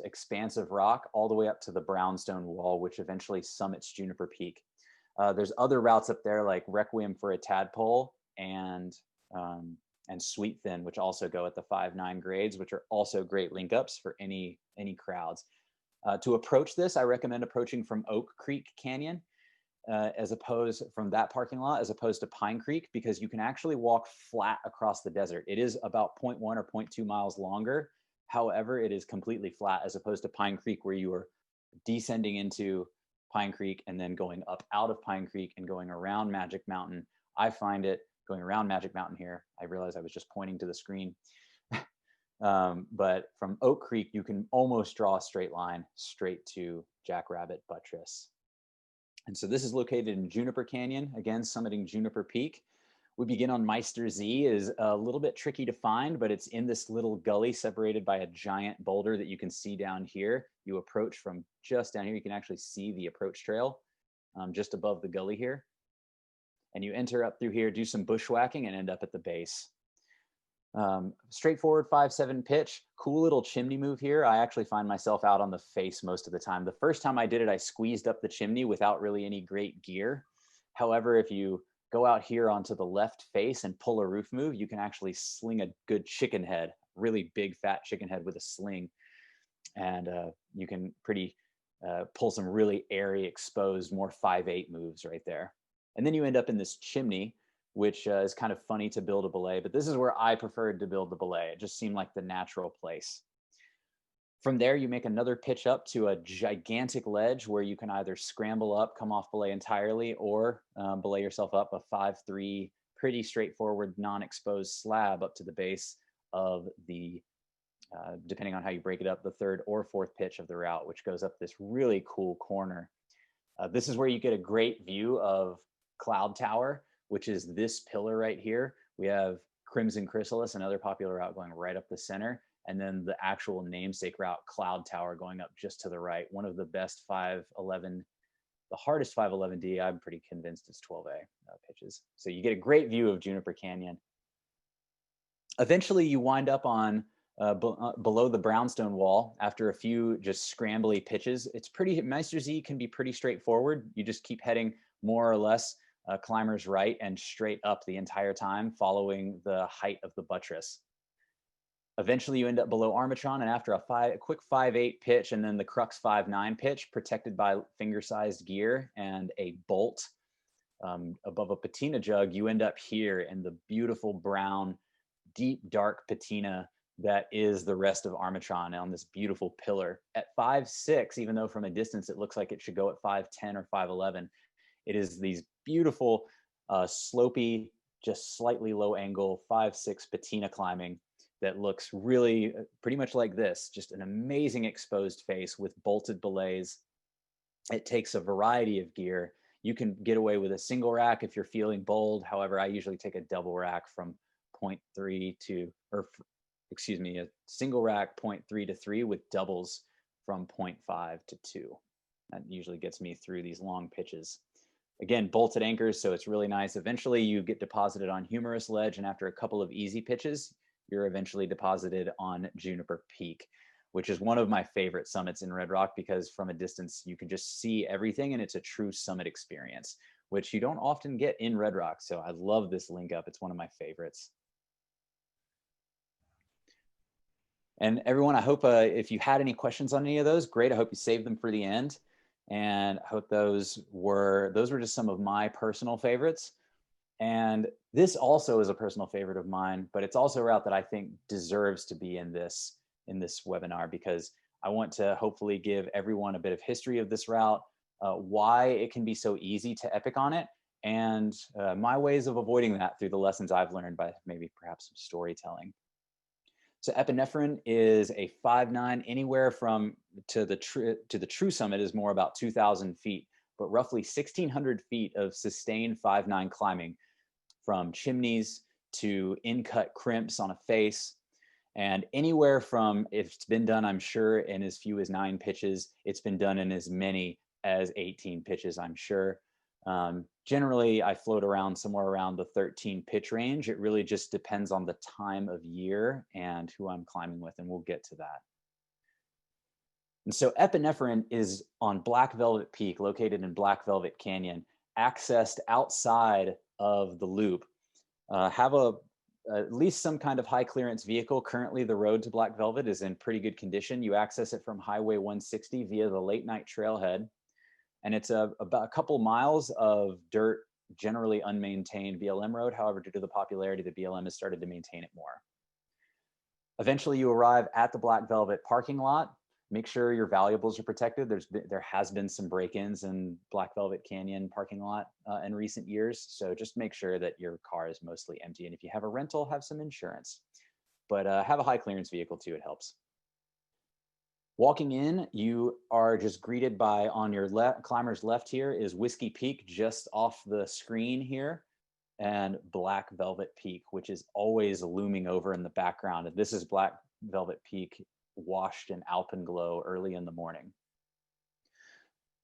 S2: expansive rock, all the way up to the brownstone wall, which eventually summits Juniper Peak. There's other routes up there like Requiem for a Tadpole and Sweet Thin, which also go at the 5-9 grades, which are also great link ups for any crowds. To approach this, I recommend approaching from Oak Creek Canyon. as opposed from that parking lot, as opposed to Pine Creek, because you can actually walk flat across the desert. It is about 0.1 or 0.2 miles longer. However, it is completely flat, as opposed to Pine Creek, where you are descending into Pine Creek and then going up out of Pine Creek and going around Magic Mountain. I find it going around Magic Mountain here. I realized I was just pointing to the screen. But from Oak Creek, you can almost draw a straight line straight to Jackrabbit Buttress. And so this is located in Juniper Canyon, again, summiting Juniper Peak. We begin on Meister Z. It is a little bit tricky to find, but it's in this little gully separated by a giant boulder that you can see down here. You approach from just down here. You can actually see the approach trail just above the gully here. And you enter up through here, do some bushwhacking, and end up at the base. Straightforward 5/7 pitch, cool little chimney move here. I actually find myself out on the face most of the time. The first time I did it, I squeezed up the chimney without really any great gear. However, if you go out here onto the left face and pull a roof move, you can actually sling a good chicken head, really big fat chicken head with a sling. And you can pull some really airy, exposed, more 5/8 moves right there. And then you end up in this chimney, which is kind of funny to build a belay, but this is where I preferred to build the belay. It just seemed like the natural place. From there, you make another pitch up to a gigantic ledge where you can either scramble up, come off belay entirely, or belay yourself up a 5/3, pretty straightforward, non-exposed slab up to the base of the, depending on how you break it up, the third or fourth pitch of the route, which goes up this really cool corner. This is where you get a great view of Cloud Tower, which is this pillar right here. We have Crimson Chrysalis, another popular route, going right up the center. And then the actual namesake route, Cloud Tower, going up just to the right. One of the best 511, the hardest 511D, I'm pretty convinced it's 12A pitches. So you get a great view of Juniper Canyon. Eventually you wind up on below the brownstone wall after a few just scrambly pitches. It's pretty, Meister Z can be pretty straightforward. You just keep heading more or less climbers right and straight up the entire time, following the height of the buttress. Eventually you end up below Armatron, and after a quick 5/8 pitch and then the Crux 5/9 pitch, protected by finger-sized gear and a bolt above a patina jug, you end up here in the beautiful brown, deep dark patina that is the rest of Armatron on this beautiful pillar. At 5/6, even though from a distance it looks like it should go at 5/10 or 5/11, it is these beautiful, slopey, just slightly low angle 5/6 patina climbing that looks really pretty much like this, just an amazing exposed face with bolted belays. It takes a variety of gear. You can get away with a single rack if you're feeling bold. However, I usually take a double rack from 0.3 to, or excuse me, a single rack 0.3 to 3 with doubles from 0.5 to 2. That usually gets me through these long pitches. Again, bolted anchors, so it's really nice. Eventually you get deposited on Humorous Ledge, and after a couple of easy pitches, you're eventually deposited on Juniper Peak, which is one of my favorite summits in Red Rock, because from a distance you can just see everything and it's a true summit experience, which you don't often get in Red Rock. So I love this link up. It's one of my favorites. And everyone, I hope if you had any questions on any of those, great. I hope you saved them for the end. And I hope those were just some of my personal favorites. And this also is a personal favorite of mine, but it's also a route that I think deserves to be in this webinar, because I want to hopefully give everyone a bit of history of this route, why it can be so easy to epic on it, and my ways of avoiding that through the lessons I've learned by maybe perhaps some storytelling. So epinephrine is a 5/9, anywhere from to the true summit is more about 2,000 feet, but roughly 1,600 feet of sustained 5/9 climbing, from chimneys to in-cut crimps on a face, and anywhere from, if it's been done, I'm sure, in as few as 9 pitches, it's been done in as many as 18 pitches, I'm sure. Generally, I float around somewhere around the 13 pitch range. It really just depends on the time of year and who I'm climbing with, and we'll get to that. And so epinephrine is on Black Velvet Peak, located in Black Velvet Canyon, accessed outside of the loop. Have at least some kind of high clearance vehicle. Currently, the road to Black Velvet is in pretty good condition. You access it from Highway 160 via the late night trailhead. And it's about a couple miles of dirt, generally unmaintained BLM road. However, due to the popularity, the BLM has started to maintain it more. Eventually, you arrive at the Black Velvet parking lot. Make sure your valuables are protected. There has been some break-ins in Black Velvet Canyon parking lot in recent years. So just make sure that your car is mostly empty. And if you have a rental, have some insurance. But have a high clearance vehicle too, it helps. Walking in, you are just greeted by, on your climber's left here is Whiskey Peak, just off the screen here, and Black Velvet Peak, which is always looming over in the background. And this is Black Velvet Peak washed in alpenglow early in the morning.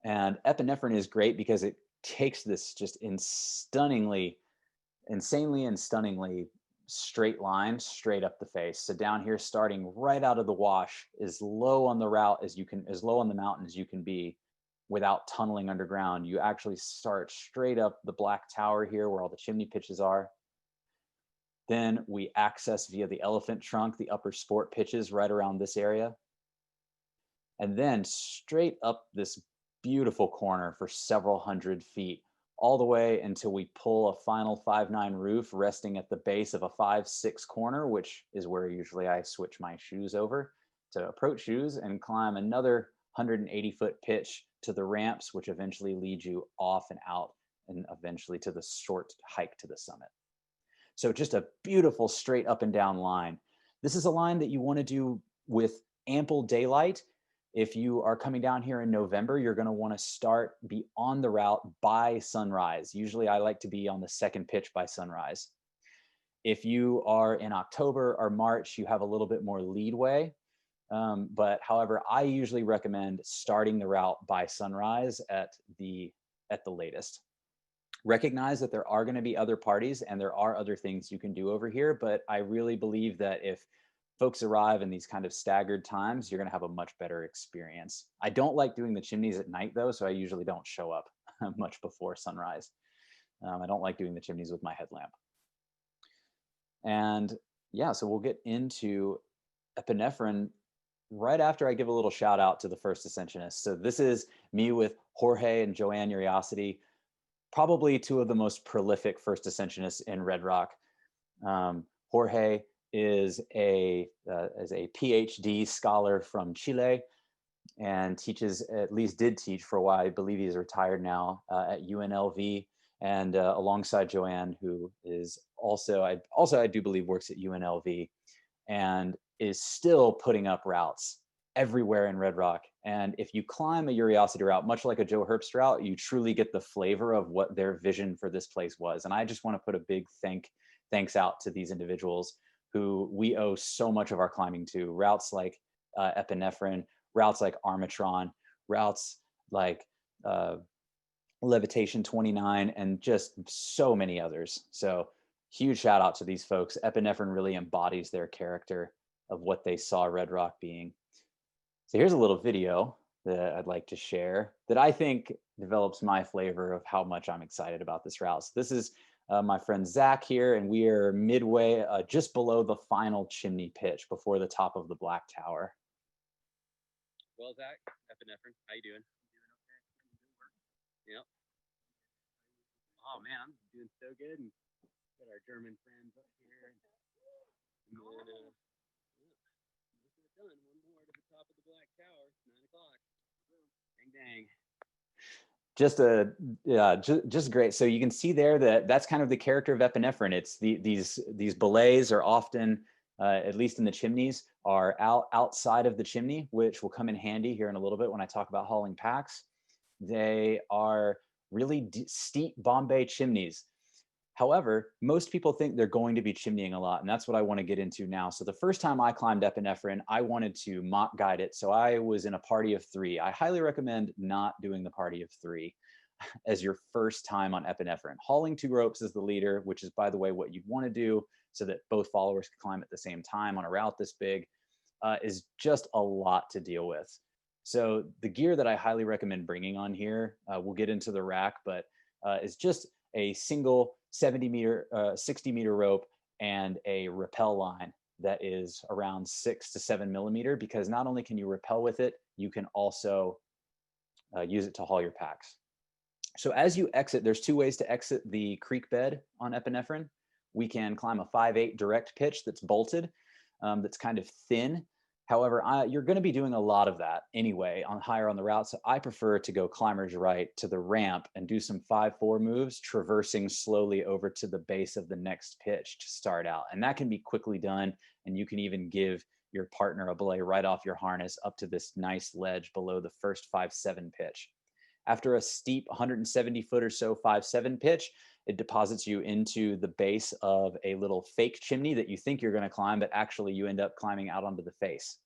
S2: And epinephrine is great because it takes this just insanely and stunningly straight line straight up the face. So down here, starting right out of the wash, as low on the route as you can, as low on the mountain as you can be without tunneling underground. You actually start straight up the Black Tower here where all the chimney pitches are. Then we access via the Elephant Trunk, the upper sport pitches right around this area. And then straight up this beautiful corner for several hundred feet, all the way until we pull a final 5.9 roof resting at the base of a 5.6 corner, which is where usually I switch my shoes over to approach shoes and climb another 180-foot pitch to the ramps, which eventually lead you off and out and eventually to the short hike to the summit. So just a beautiful straight up and down line. This is a line that you want to do with ample daylight. If you are coming down here in November, you're going to want to be on the route by sunrise. Usually I like to be on the second pitch by sunrise. If you are in October or March, you have a little bit more leadway. But however, I usually recommend starting the route by sunrise at the latest. Recognize that there are going to be other parties and there are other things you can do over here, but I really believe that if folks arrive in these kind of staggered times, you're going to have a much better experience. I don't like doing the chimneys at night though, so I usually don't show up much before sunrise. I don't like doing the chimneys with my headlamp. And yeah, so we'll get into epinephrine right after I give a little shout out to the first ascensionists. So this is me with Jorge and Joanne Uriosity, probably two of the most prolific first ascensionists in Red Rock. Jorge is a PhD scholar from Chile and teaches, at least did teach for a while. I believe he's retired now at UNLV, and alongside Joanne, who is also I do believe works at UNLV and is still putting up routes everywhere in Red Rock. And if you climb a Uriosity route, much like a Joe Herbst route, you truly get the flavor of what their vision for this place was. And I just want to put a big thanks out to these individuals who we owe so much of our climbing to. Routes like epinephrine, routes like Armatron, routes like Levitation 29, and just so many others. So huge shout out to these folks. Epinephrine really embodies their character of what they saw Red Rock being. So here's a little video that I'd like to share that I think develops my flavor of how much I'm excited about this route. So this is my friend Zach here, and we are midway, just below the final chimney pitch before the top of the Black Tower.
S3: Well, Zach, epinephrine, how you doing? Doing okay. Yep. Oh man, I'm doing so good. And got our German friends up here. And then, done. One more to the top of the Black Tower. 9 o'clock. Dang, dang.
S2: Just great. So you can see there that that's kind of the character of epinephrine. It's these belays are often, at least in the chimneys, are outside of the chimney, which will come in handy here in a little bit when I talk about hauling packs. They are really steep Bombay chimneys. However, most people think they're going to be chimneying a lot, and that's what I want to get into now. So the first time I climbed epinephrine, I wanted to mock guide it. So I was in a party of 3. I highly recommend not doing the party of 3 as your first time on epinephrine. Hauling 2 ropes as the leader, which is, by the way, what you'd want to do so that both followers can climb at the same time on a route this big, is just a lot to deal with. So the gear that I highly recommend bringing on here, we'll get into the rack, but is just a single 60 meter rope and a rappel line that is around 6 to 7 millimeter, because not only can you rappel with it, you can also use it to haul your packs. So as you exit, there's two ways to exit the creek bed on epinephrine. We can climb a 5/8 direct pitch that's bolted, that's kind of thin. However, you're going to be doing a lot of that anyway higher on the route. So I prefer to go climbers right to the ramp and do some 5/4 moves, traversing slowly over to the base of the next pitch to start out. And that can be quickly done. And you can even give your partner a belay right off your harness up to this nice ledge below the first 5/7 pitch. After a steep 170 foot or so 5/7 pitch, it deposits you into the base of a little fake chimney that you think you're going to climb, but actually you end up climbing out onto the face.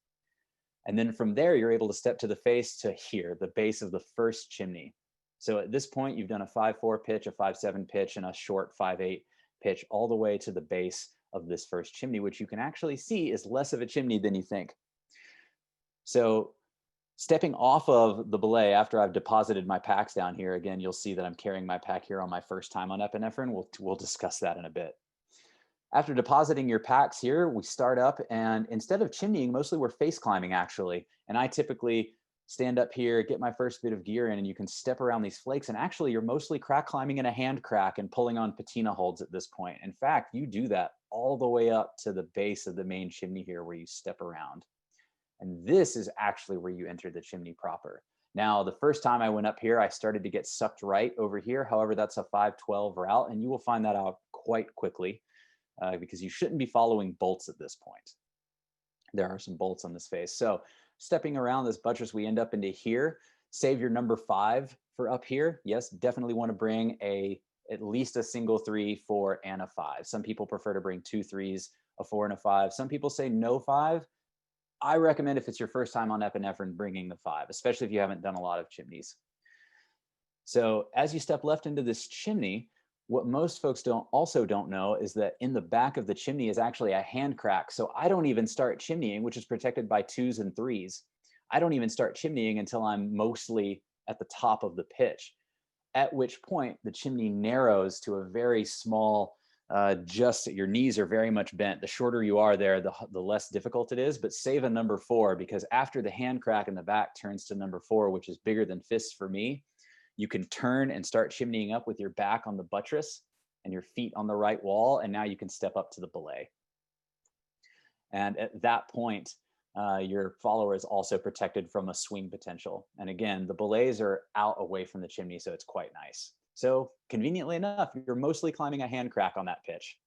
S2: And then from there, you're able to step to the face to here, the base of the first chimney. So at this point, you've done a 5/4 pitch, a 5/7 pitch, and a short 5/8 pitch all the way to the base of this first chimney, which you can actually see is less of a chimney than you think. So stepping off of the belay after I've deposited my packs down here, again, you'll see that I'm carrying my pack here on my first time on epinephrine. We'll discuss that in a bit. After depositing your packs here, we start up, and instead of chimneying, mostly we're face climbing actually. And I typically stand up here, get my first bit of gear in, and you can step around these flakes. And actually you're mostly crack climbing in a hand crack and pulling on patina holds at this point. In fact, you do that all the way up to the base of the main chimney here where you step around. And this is actually where you enter the chimney proper. Now, the first time I went up here, I started to get sucked right over here. However, that's a 5/12 route, and you will find that out quite quickly because you shouldn't be following bolts at this point. There are some bolts on this face. So stepping around this buttress, we end up into here. Save your number 5 for up here. Yes, definitely want to bring at least a single 3, 4, and a 5. Some people prefer to bring 2 3s, a 4, and a 5. Some people say no 5. I recommend if it's your first time on epinephrine, bringing the 5, especially if you haven't done a lot of chimneys. So as you step left into this chimney, what most folks also don't know is that in the back of the chimney is actually a hand crack. So I don't even start chimneying, which is protected by 2s and 3s. I don't even start chimneying until I'm mostly at the top of the pitch, at which point the chimney narrows to a very small, just your knees are very much bent. The shorter you are there, the less difficult it is, but save a number 4 because after the hand crack in the back turns to number 4, which is bigger than fists for me, you can turn and start chimneying up with your back on the buttress and your feet on the right wall. And now you can step up to the belay. And at that point, your follower is also protected from a swing potential. And again, the belays are out away from the chimney, so it's quite nice. So conveniently enough, you're mostly climbing a hand crack on that pitch.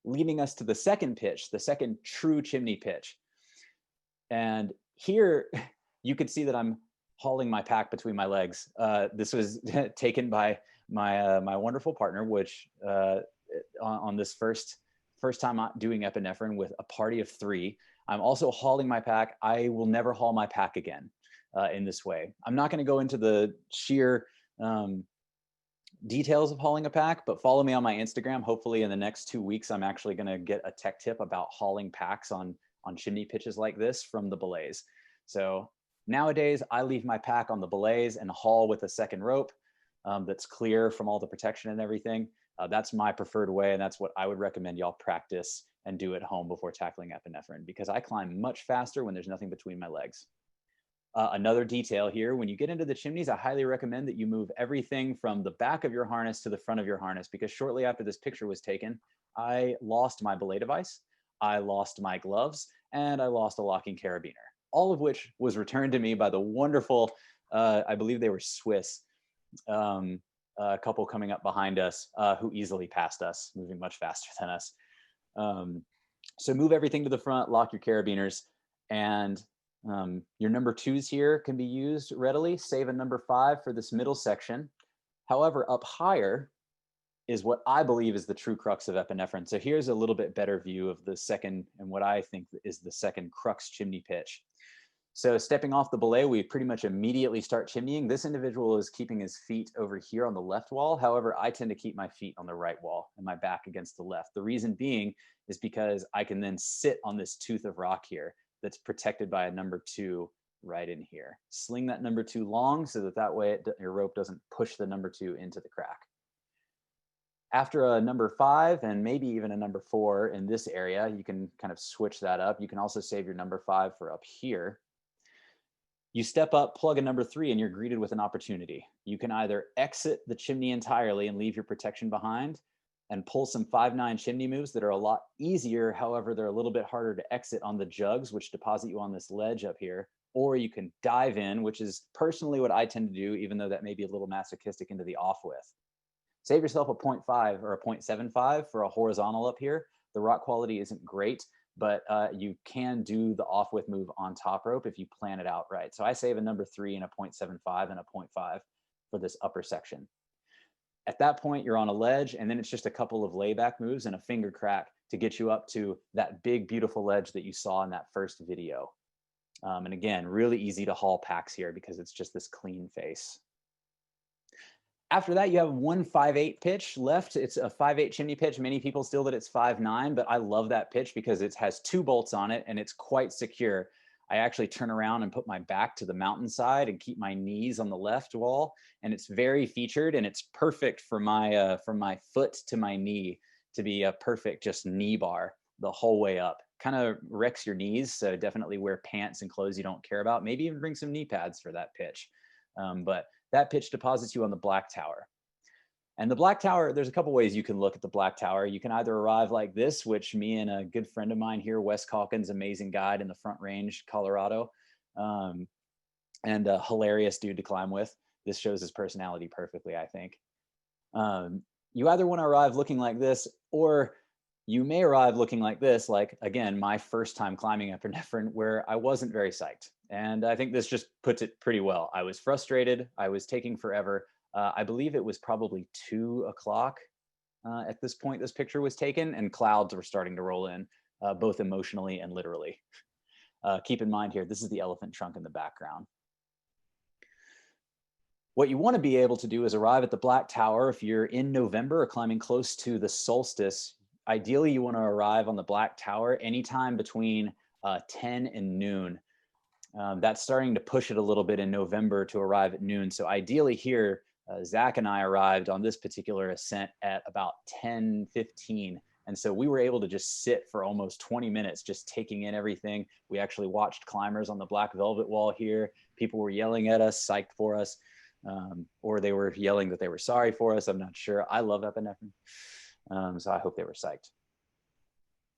S2: Leading us to the second pitch, the second true chimney pitch. And here you can see that I'm hauling my pack between my legs. This was taken by my wonderful partner, which on this first time doing epinephrine with a party of 3. I'm also hauling my pack. I will never haul my pack again in this way. I'm not going to go into the sheer details of hauling a pack, but follow me on my Instagram. Hopefully in the next 2 weeks, I'm actually going to get a tech tip about hauling packs on chimney pitches like this from the belays. So nowadays I leave my pack on the belays and haul with a second rope that's clear from all the protection and everything. That's my preferred way. And that's what I would recommend y'all practice and do at home before tackling epinephrine, because I climb much faster when there's nothing between my legs. Another detail here, when you get into the chimneys, I highly recommend that you move everything from the back of your harness to the front of your harness, because shortly after this picture was taken, I lost my belay device, I lost my gloves, and I lost a locking carabiner, all of which was returned to me by the wonderful, I believe they were Swiss, a couple coming up behind us who easily passed us, moving much faster than us. So move everything to the front, lock your carabiners, and your number 2s here can be used readily. Save a number 5 for this middle section. However, up higher is what I believe is the true crux of epinephrine. So here's a little bit better view of the second, and what I think is the second crux chimney pitch. So stepping off the belay, we pretty much immediately start chimneying. This individual is keeping his feet over here on the left wall. However, I tend to keep my feet on the right wall and my back against the left. The reason being is because I can then sit on this tooth of rock here that's protected by a number 2 right in here. Sling that number 2 long so that way your rope doesn't push the number 2 into the crack. After a number 5 and maybe even a number 4 in this area, you can kind of switch that up. You can also save your number 5 for up here. You step up, plug a number 3, and you're greeted with an opportunity. You can either exit the chimney entirely and leave your protection behind and pull some 5-9 chimney moves that are a lot easier. However, they're a little bit harder to exit on the jugs, which deposit you on this ledge up here. Or you can dive in, which is personally what I tend to do, even though that may be a little masochistic, into the off with. Save yourself a 0.5 or a 0.75 for a horizontal up here. The rock quality isn't great, but you can do the off with move on top rope if you plan it out right. So I save a number 3 and a 0.75 and a 0.5 for this upper section. At that point, you're on a ledge, and then it's just a couple of layback moves and a finger crack to get you up to that big, beautiful ledge that you saw in that first video. And again, really easy to haul packs here because it's just this clean face. After that, you have one 5/8 pitch left. It's a 5/8 chimney pitch. Many people still that it's 5/9, but I love that pitch because it has 2 bolts on it and it's quite secure. I actually turn around and put my back to the mountainside and keep my knees on the left wall, and it's very featured, and it's perfect for my foot to my knee to be a perfect just knee bar the whole way up. Kind of wrecks your knees, so definitely wear pants and clothes you don't care about. Maybe even bring some knee pads for that pitch. But that pitch deposits you on the black tower. And the black tower, there's a couple ways you can look at the black tower. You can either arrive like this, which me and a good friend of mine here, Wes Calkins, amazing guide in the Front Range, Colorado, and a hilarious dude to climb with. This shows his personality perfectly, I think. You either want to arrive looking like this, or you may arrive looking like this, like, again, my first time climbing epinephrine, where I wasn't very psyched. And I think this just puts it pretty well. I was frustrated. I was taking forever. I believe it was probably 2 o'clock at this point this picture was taken, and clouds were starting to roll in, both emotionally and literally. Keep in mind here, this is the elephant trunk in the background. What you want to be able to do is arrive at the black tower. If you're in November or climbing close to the solstice, ideally you want to arrive on the black tower anytime between 10 and noon. That's starting to push it a little bit in November to arrive at noon. So ideally here, Zach and I arrived on this particular ascent at about 10:15. And so we were able to just sit for almost 20 minutes, just taking in everything. We actually watched climbers on the black velvet wall here. People were yelling at us, psyched for us, or they were yelling that they were sorry for us. I'm not sure. I love epinephrine. So I hope they were psyched.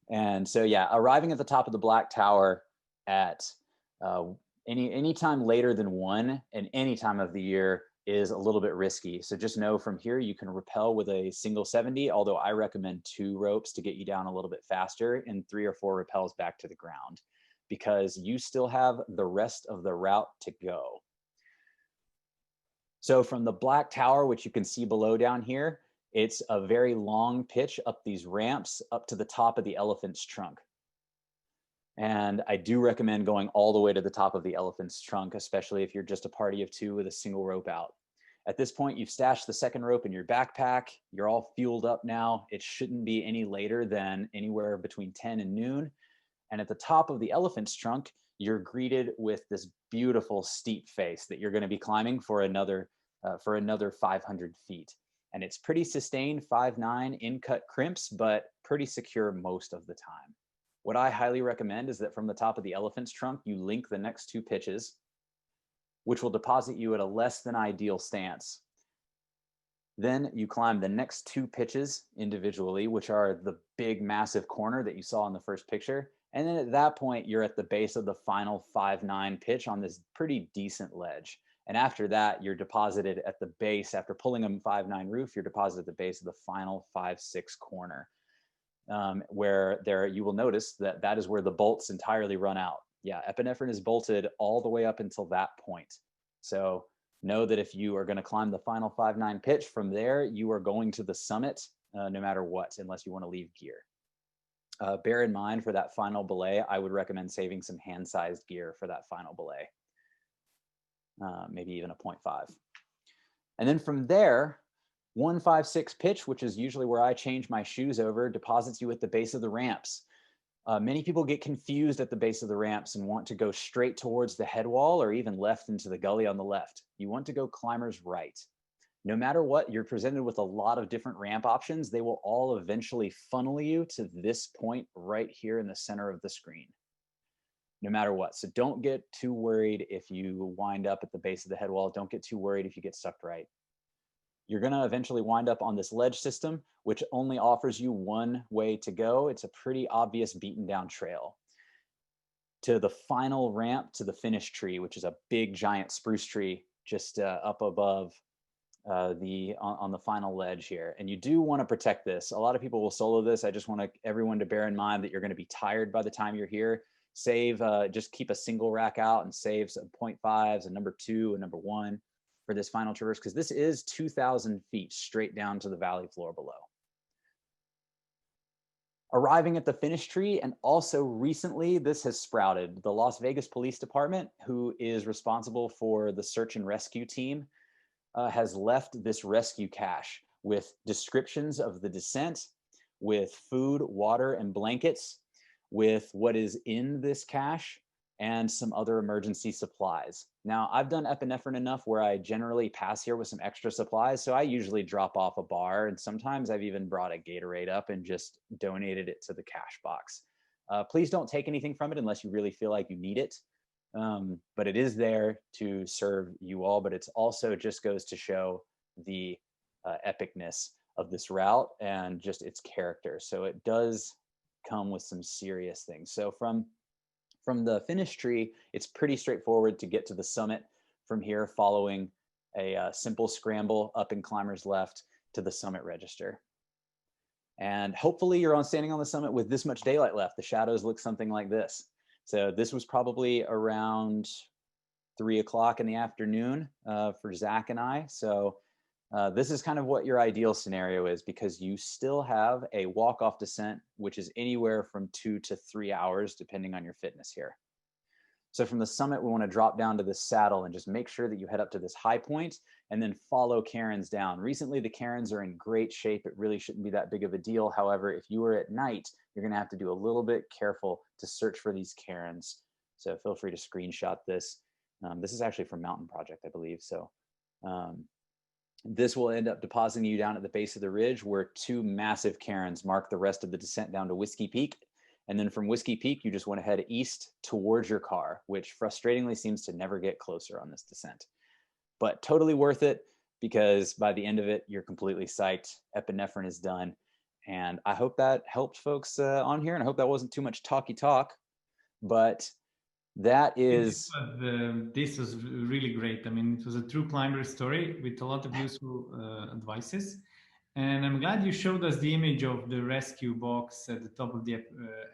S2: And so, yeah, arriving at the top of the black tower at any time later than 1 and any time of the year is a little bit risky. So just know from here, you can rappel with a single 70, although I recommend 2 ropes to get you down a little bit faster and 3 or 4 rappels back to the ground, because you still have the rest of the route to go. So from the black tower, which you can see below down here, it's a very long pitch up these ramps up to the top of the elephant's trunk. And I do recommend going all the way to the top of the elephant's trunk, especially if you're just a party of 2 with a single rope out. At this point, you've stashed the second rope in your backpack. You're all fueled up now. It shouldn't be any later than anywhere between 10 and noon. And at the top of the elephant's trunk, you're greeted with this beautiful steep face that you're going to be climbing for another 500 feet. And it's pretty sustained 5/9 in-cut crimps, but pretty secure most of the time. What I highly recommend is that from the top of the elephant's trunk, you link the next 2 pitches, which will deposit you at a less than ideal stance. Then you climb the next 2 pitches individually, which are the big, massive corner that you saw in the first picture. And then at that point, you're at the base of the final 5/9 pitch on this pretty decent ledge. And after that, you're deposited at the base. After pulling a 5/9 roof, you're deposited at the base of the final 5/6 corner. Where there you will notice that that is where the bolts entirely run out. Yeah, epinephrine is bolted all the way up until that point. So know that if you are going to climb the final 5/9 pitch, from there you are going to the summit no matter what, unless you want to leave gear. Bear in mind for that final belay, I would recommend saving some hand-sized gear for that final belay, maybe even a 0.5. And then from there, 156 pitch, which is usually where I change my shoes over, deposits you at the base of the ramps. Many people get confused at the base of the ramps and want to go straight towards the head wall or even left into the gully on the left. You want to go climbers right. No matter what, you're presented with a lot of different ramp options. They will all eventually funnel you to this point right here in the center of the screen. no matter what. So don't get too worried if you wind up at the base of the head wall. Don't get too worried if you get stuck right. You're going to eventually wind up on this ledge system, which only offers you one way to go. It's a pretty obvious beaten down trail to the final ramp to the finish tree, which is a big giant spruce tree just up above on the final ledge here. And you do want to protect this. A lot of people will solo this. I just want everyone to bear in mind that you're going to be tired by the time you're here. Save, just keep a single rack out and save some 0.5s, a number 2, a number 1 for this final traverse, because this is 2,000 feet straight down to the valley floor below. Arriving at the finish tree, and also recently this has sprouted. The Las Vegas Police Department, who is responsible for the search and rescue team, has left this rescue cache with descriptions of the descent, with food, water, and blankets, with what is in this cache, and some other emergency supplies. Now, I've done epinephrine enough where I generally pass here with some extra supplies, so I usually drop off a bar, and sometimes I've even brought a Gatorade up and just donated it to the cache box. Please don't take anything from it unless you really feel like you need it. But it is there to serve you all, but it's also just goes to show the epicness of this route and just its character. So it does come with some serious things. So from the finish tree, it's pretty straightforward to get to the summit from here, following a simple scramble up in climbers left to the summit register. And hopefully you're standing on the summit with this much daylight left. The shadows look something like this. So this was probably around 3 o'clock in the afternoon for Zach and I. So this is kind of what your ideal scenario is, because you still have a walk-off descent, which is anywhere from 2 to 3 hours, depending on your fitness here. So from the summit, we want to drop down to this saddle and just make sure that you head up to this high point and then follow cairns down. Recently, the cairns are in great shape. It really shouldn't be that big of a deal. However, if you were at night, you're going to have to do a little bit careful to search for these cairns. So feel free to screenshot this. This is actually from Mountain Project, I believe. So this will end up depositing you down at the base of the ridge, where 2 massive cairns mark the rest of the descent down to Whiskey Peak. And then from Whiskey Peak, you just want to head east towards your car, which frustratingly seems to never get closer on this descent. But totally worth it, because by the end of it, you're completely psyched. Epinephrine is done. And I hope that helped folks on here. And I hope that wasn't too much talky talk. But that is...
S1: This was really great. I mean, it was a true climber story with a lot of useful advices. And I'm glad you showed us the image of the rescue box at the top of the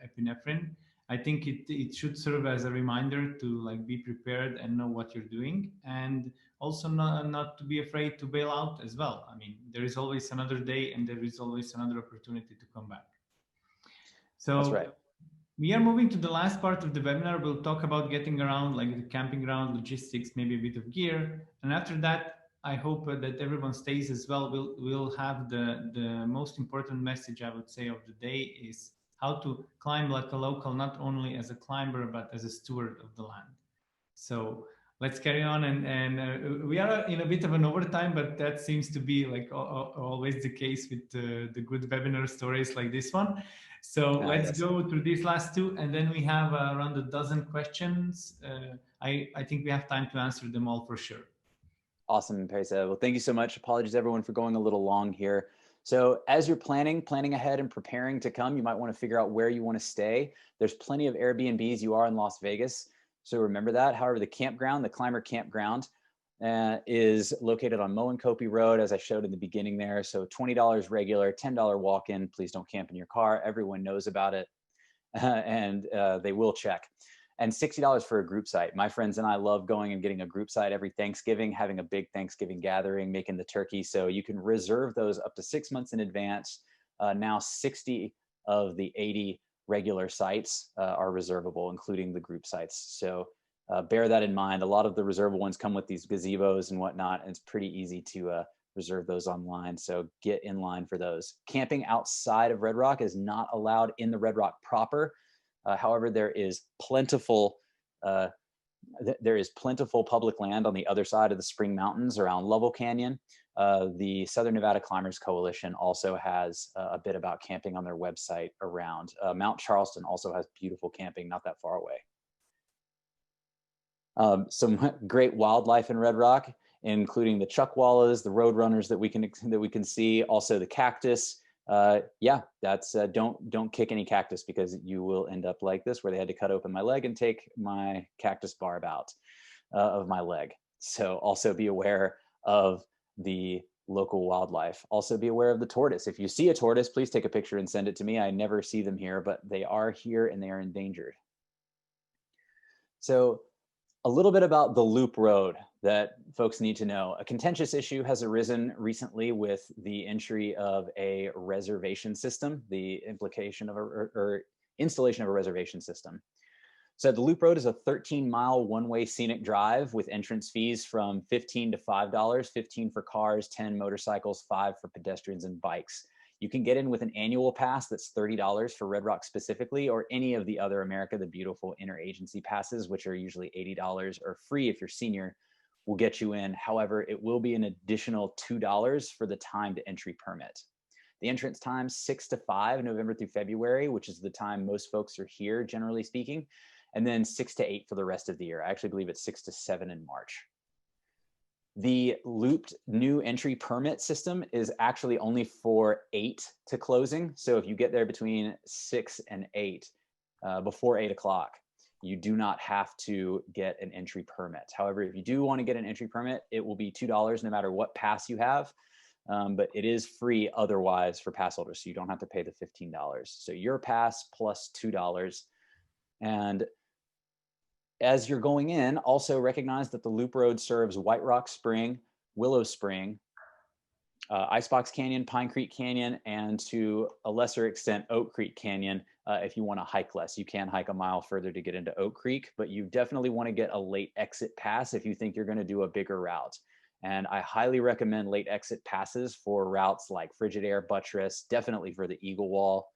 S1: epinephrine. I think it should serve as a reminder to be prepared and know what you're doing, and also not to be afraid to bail out as well. I mean, there is always another day and there is always another opportunity to come back. So
S2: that's right.
S1: We are moving to the last part of the webinar. We'll talk about getting around, like the camping ground, logistics, maybe a bit of gear. And after that, I hope that everyone stays as well. We'll have the most important message, I would say, of the day is how to climb like a local, not only as a climber, but as a steward of the land. So let's carry on. And we are in a bit of an overtime, but that seems to be like always the case with the good webinar stories like this one. So let's go through these last 2, and then we have around a dozen questions. I think we have time to answer them all for sure.
S2: Awesome, Episə. Well, thank you so much. Apologies everyone for going a little long here. So as you're planning ahead and preparing to come, you might want to figure out where you want to stay. There's plenty of Airbnbs. You are in Las Vegas, so remember that. However, the campground, the climber campground, is located on Moenkopi Road, as I showed in the beginning there. So $20 regular, $10 walk-in. Please don't camp in your car. Everyone knows about it, and they will check. And $60 for a group site. My friends and I love going and getting a group site every Thanksgiving, having a big Thanksgiving gathering, making the turkey. So you can reserve those up to 6 months in advance. Now 60 of the 80 regular sites are reservable, including the group sites. So bear that in mind. A lot of the reservable ones come with these gazebos and whatnot, and it's pretty easy to reserve those online. So get in line for those. Camping outside of Red Rock is not allowed in the Red Rock proper. However, there is plentiful public land on the other side of the Spring Mountains around Lovell Canyon. The Southern Nevada Climbers Coalition also has a bit about camping on their website around. Mount Charleston also has beautiful camping not that far away. Some great wildlife in Red Rock, including the chuckwallas, the roadrunners that we can see, also the cactus. Yeah, that's don't kick any cactus, because you will end up like this, where they had to cut open my leg and take my cactus barb out of my leg. So also be aware of the local wildlife. Also be aware of the tortoise. If you see a tortoise, please take a picture and send it to me. I never see them here, but they are here and they are endangered. So a little bit about the loop road that folks need to know. A contentious issue has arisen recently with the entry of a reservation system, the implication of or installation of a reservation system. So the loop road is a 13-mile one-way scenic drive with entrance fees from $15 to $5, 15 for cars, 10 motorcycles, 5 for pedestrians and bikes. You can get in with an annual pass that's $30 for Red Rock specifically, or any of the other America the Beautiful interagency passes, which are usually $80 or free if you're senior, will get you in. However, it will be an additional $2 for the timed entry permit. The entrance time 6 to 5, November through February, which is the time most folks are here, generally speaking, and then 6 to 8 for the rest of the year. I actually believe it's 6 to 7 in March. The looped new entry permit system is actually only for 8 to closing. So if you get there between 6 and 8, before 8 o'clock, you do not have to get an entry permit. However, if you do want to get an entry permit, it will be $2 no matter what pass you have. But it is free otherwise for pass holders, so you don't have to pay the $15. So your pass plus $2. And as you're going in, also recognize that the loop road serves White Rock Spring, Willow Spring, Icebox Canyon, Pine Creek Canyon, and to a lesser extent, Oak Creek Canyon. If you want to hike less, you can hike a mile further to get into Oak Creek, but you definitely want to get a late exit pass if you think you're going to do a bigger route. And I highly recommend late exit passes for routes like Frigidaire, Buttress, definitely for the Eagle Wall,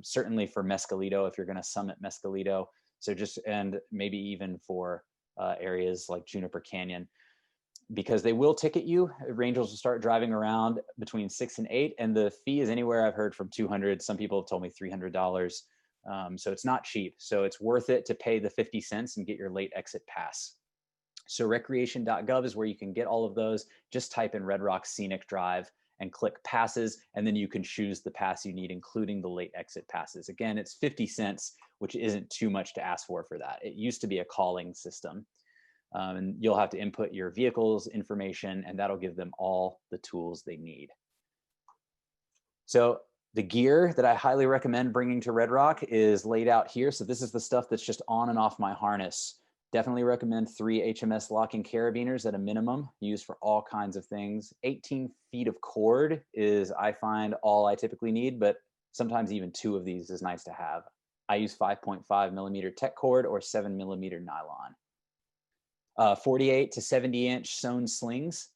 S2: certainly for Mescalito if you're going to summit Mescalito. So just, and maybe even for areas like Juniper Canyon, because they will ticket you. Rangers will start driving around between 6 and 8, and the fee is anywhere I've heard from $200. Some people have told me $300. So it's not cheap. So it's worth it to pay the 50 cents and get your late exit pass. So recreation.gov is where you can get all of those. Just type in Red Rock Scenic Drive and click passes, and then you can choose the pass you need, including the late exit passes. Again, it's 50 cents, which isn't too much to ask for that. It used to be a calling system. And you'll have to input your vehicle's information, and that'll give them all the tools they need. So the gear that I highly recommend bringing to Red Rock is laid out here. So this is the stuff that's just on and off my harness. Definitely recommend 3 HMS locking carabiners at a minimum, used for all kinds of things. 18 feet of cord is, I find, all I typically need, but sometimes even 2 of these is nice to have. I use 5.5 millimeter tech cord or 7 millimeter nylon. 48 to 70 inch sewn slings.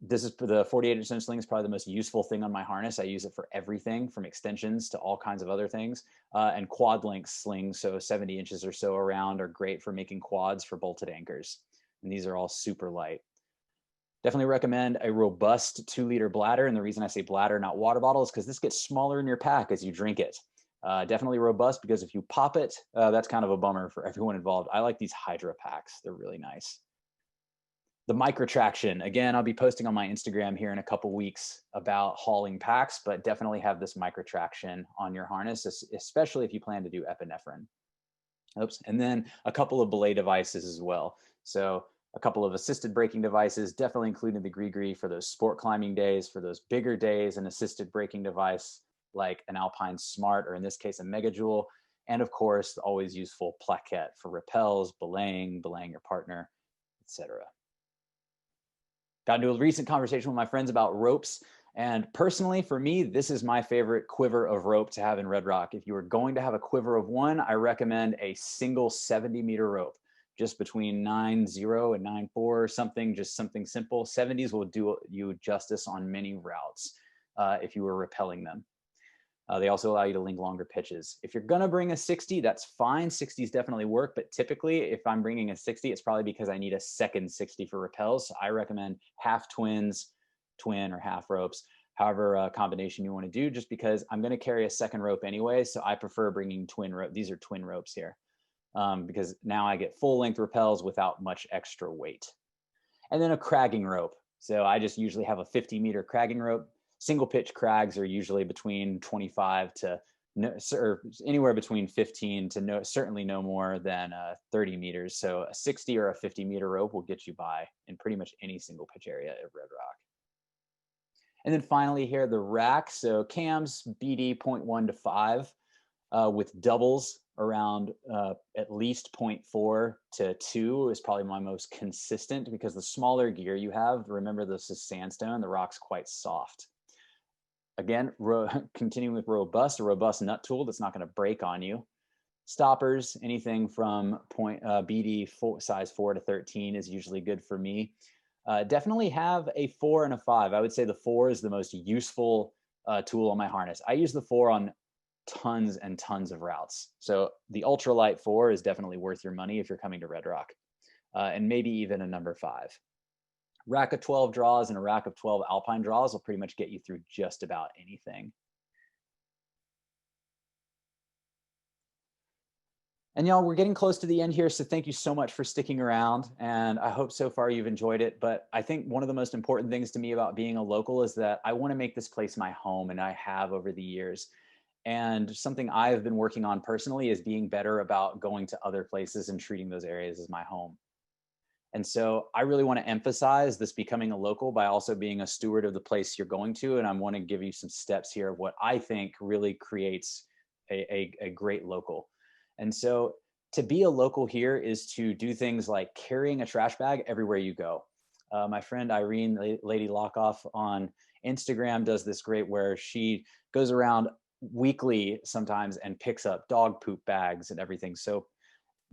S2: This is the 48 inch sewn sling is probably the most useful thing on my harness. I use it for everything from extensions to all kinds of other things. And quad length slings, so 70 inches or so around, are great for making quads for bolted anchors. And these are all super light. Definitely recommend a robust 2-liter bladder. And the reason I say bladder, not water bottle, is because this gets smaller in your pack as you drink it. Definitely robust, because if you pop it, that's kind of a bummer for everyone involved. I like these Hydra packs. They're really nice. The micro traction, again, I'll be posting on my Instagram here in a couple weeks about hauling packs, but definitely have this micro traction on your harness, especially if you plan to do epinephrine. Oops. And then a couple of belay devices as well. So a couple of assisted braking devices, definitely including the Gree for those sport climbing days. For those bigger days, an assisted braking device like an Alpine Smart, or in this case, a Megajoule. And of course, the always useful plaquette for rappels, belaying your partner, etc. Got into a recent conversation with my friends about ropes. And personally, for me, this is my favorite quiver of rope to have in Red Rock. If you are going to have a quiver of one, I recommend a single 70-meter rope, just between 9.0 and 9.4 or something, just something simple. 70s will do you justice on many routes if you were rappelling them. They also allow you to link longer pitches. If you're gonna bring a 60, that's fine. 60s definitely work, but typically if I'm bringing a 60, it's probably because I need a second 60 for rappels. So I recommend half twins, twin or half ropes, however combination you wanna do, just because I'm gonna carry a second rope anyway. So I prefer bringing twin rope. These are twin ropes here. because now I get full length rappels without much extra weight. And then a cragging rope. So I just usually have a 50-meter cragging rope. Single pitch crags are usually between 25 to or anywhere between 15 to certainly no more than 30 meters. So a 60 or a 50-meter rope will get you by in pretty much any single pitch area of Red Rock. And then finally here, the rack. So cams, BD 0.1 to 5 with doubles around at least 0.4 to 2 is probably my most consistent, because the smaller gear you have, remember this is sandstone, the rock's quite soft. Again, continuing with robust, a robust nut tool that's not going to break on you. Stoppers, anything from BD size 4 to 13 is usually good for me. Definitely have a 4 and a 5. I would say the 4 is the most useful tool on my harness. I use the 4 on tons and tons of routes. So the ultralight 4 is definitely worth your money if you're coming to Red Rock, and maybe even a number 5. Rack of 12 draws and a rack of 12 alpine draws will pretty much get you through just about anything. And y'all, we're getting close to the end here, so thank you so much for sticking around. And I hope so far you've enjoyed it. But I think one of the most important things to me about being a local is that I want to make this place my home, and I have over the years. And something I've been working on personally is being better about going to other places and treating those areas as my home. And so I really want to emphasize this becoming a local by also being a steward of the place you're going to. And I want to give you some steps here of what I think really creates a great local. And so to be a local here is to do things like carrying a trash bag everywhere you go. My friend Irene, Lady Lockoff on Instagram, does this great where she goes around weekly sometimes and picks up dog poop bags and everything. So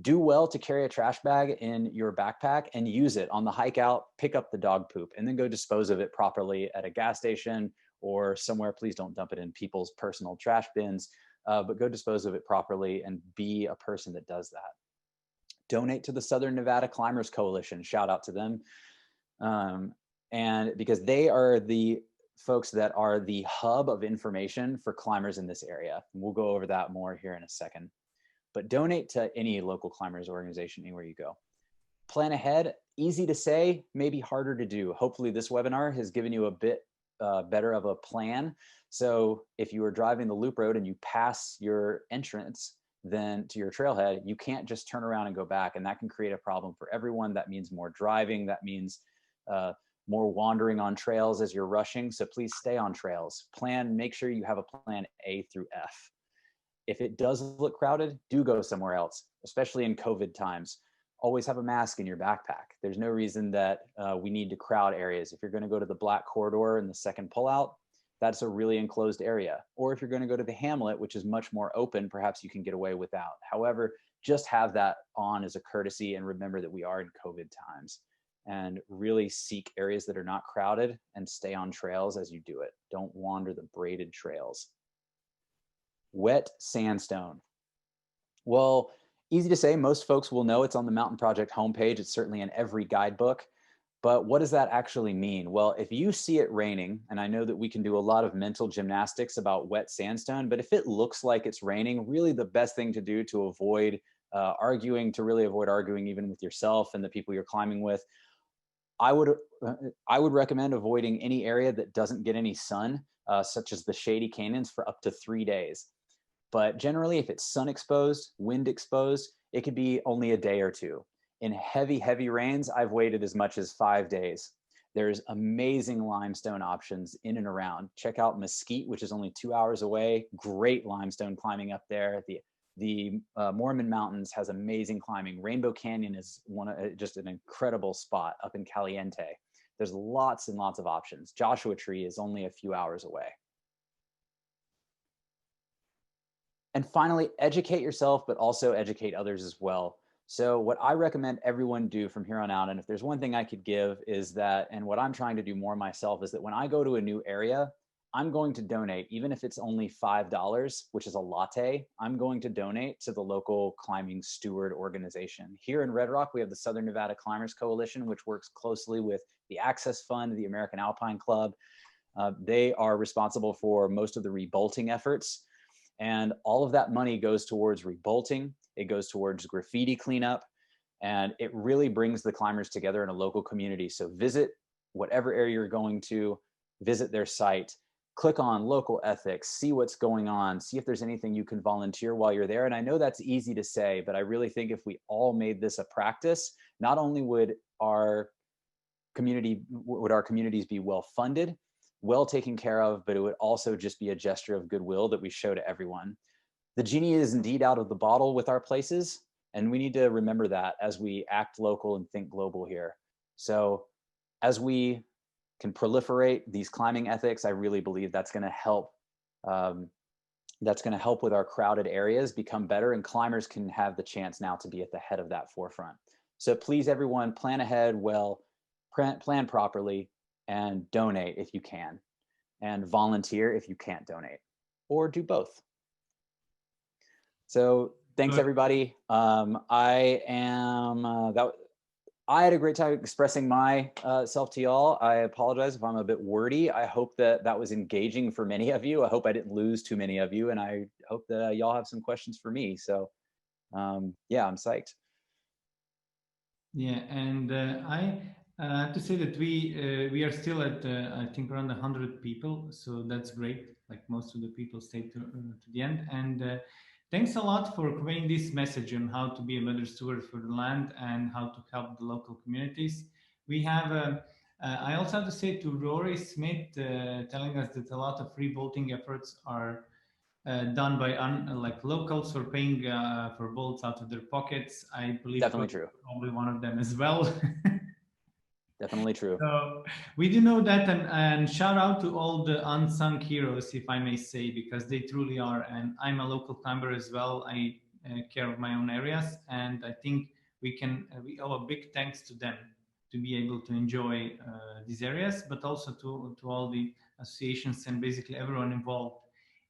S2: do well to carry a trash bag in your backpack and use it on the hike out, pick up the dog poop, and then go dispose of it properly at a gas station or somewhere. Please don't dump it in people's personal trash bins, but go dispose of it properly and be a person that does that. Donate to the Southern Nevada Climbers Coalition. Shout out to them. And because they are the folks that are the hub of information for climbers in this area. And we'll go over that more here in a second. But donate to any local climbers organization anywhere you go. Plan ahead, easy to say, maybe harder to do. Hopefully this webinar has given you a bit better of a plan. So if you are driving the loop road and you pass your entrance then to your trailhead, you can't just turn around and go back, and that can create a problem for everyone. That means more driving, that means more wandering on trails as you're rushing. So please stay on trails. Make sure you have a plan A through F. If it does look crowded, do go somewhere else, especially in COVID times. Always have a mask in your backpack. There's no reason that we need to crowd areas. If you're going to go to the Black Corridor in the second pullout, that's a really enclosed area. Or if you're going to go to the Hamlet, which is much more open, perhaps you can get away without. However, just have that on as a courtesy, and remember that we are in COVID times. And really seek areas that are not crowded and stay on trails as you do it. Don't wander the braided trails. Wet sandstone. Well, easy to say, most folks will know it's on the Mountain Project homepage. It's certainly in every guidebook. But what does that actually mean? Well, if you see it raining, and I know that we can do a lot of mental gymnastics about wet sandstone, but if it looks like it's raining, really the best thing to do to avoid arguing, to really avoid arguing even with yourself and the people you're climbing with, I would recommend avoiding any area that doesn't get any sun, such as the shady canyons, for up to 3 days. But generally, if it's sun exposed, wind exposed, it could be only a day or two. In heavy, heavy rains, I've waited as much as 5 days. There's amazing limestone options in and around. Check out Mesquite, which is only 2 hours away. Great limestone climbing up there. The Mormon Mountains has amazing climbing. Rainbow Canyon is just an incredible spot up in Caliente. There's lots and lots of options. Joshua Tree is only a few hours away. And finally, educate yourself, but also educate others as well. So what I recommend everyone do from here on out, and if there's one thing I could give is that, and what I'm trying to do more myself, is that when I go to a new area, I'm going to donate, even if it's only $5, which is a latte, I'm going to donate to the local climbing steward organization. Here in Red Rock, we have the Southern Nevada Climbers Coalition, which works closely with the Access Fund, the American Alpine Club. They are responsible for most of the rebolting efforts. And all of that money goes towards rebolting It goes towards graffiti cleanup, and it really brings the climbers together in a local community. So visit whatever area you're going to, visit their site, click on local ethics, see what's going on, see if there's anything you can volunteer while you're there. And I know that's easy to say, but I really think if we all made this a practice, not only would our communities be well funded, well taken care of, but it would also just be a gesture of goodwill that we show to everyone. The genie is indeed out of the bottle with our places, and we need to remember that as we act local and think global here. So as we can proliferate these climbing ethics, I really believe that's going to help. That's going to help with our crowded areas become better, and climbers can have the chance now to be at the head of that forefront. So please, everyone, plan ahead well, plan properly, and donate if you can, and volunteer if you can't donate, or do both. So thanks, everybody. I had a great time expressing myself to y'all. I apologize if I'm a bit wordy. I hope that that was engaging for many of you. I hope I didn't lose too many of you, and I hope that y'all have some questions for me. So yeah, I'm psyched.
S1: Yeah, and I have to say that we are still at I think around 100 people, so that's great. Like most of the people stayed to the end, and thanks a lot for conveying this message on how to be a better steward for the land and how to help the local communities. We have. I also have to say to Rory Smith, telling us that a lot of rebolting efforts are done by like locals who are paying for bolts out of their pockets. I believe
S2: definitely true.
S1: Probably one of them as well.
S2: Definitely true.
S1: So we do know that, and shout out to all the unsung heroes, if I may say, because they truly are. And I'm a local climber as well. I care of my own areas, and I think we owe a big thanks to them to be able to enjoy these areas, but also to all the associations and basically everyone involved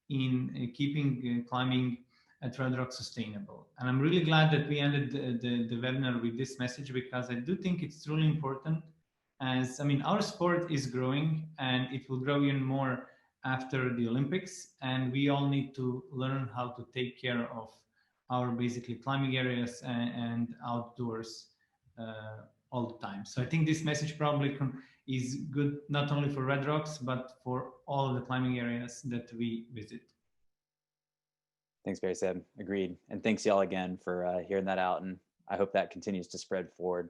S1: in keeping climbing at Red Rock sustainable. And I'm really glad that we ended the webinar with this message, because I do think it's truly important. As I mean, our sport is growing, and it will grow even more after the Olympics, and we all need to learn how to take care of our basically climbing areas and outdoors all the time. So I think this message probably is good not only for Red Rocks, but for all of the climbing areas that we visit.
S2: Thanks, Barry Seb. Agreed. And thanks y'all again for hearing that out. And I hope that continues to spread forward.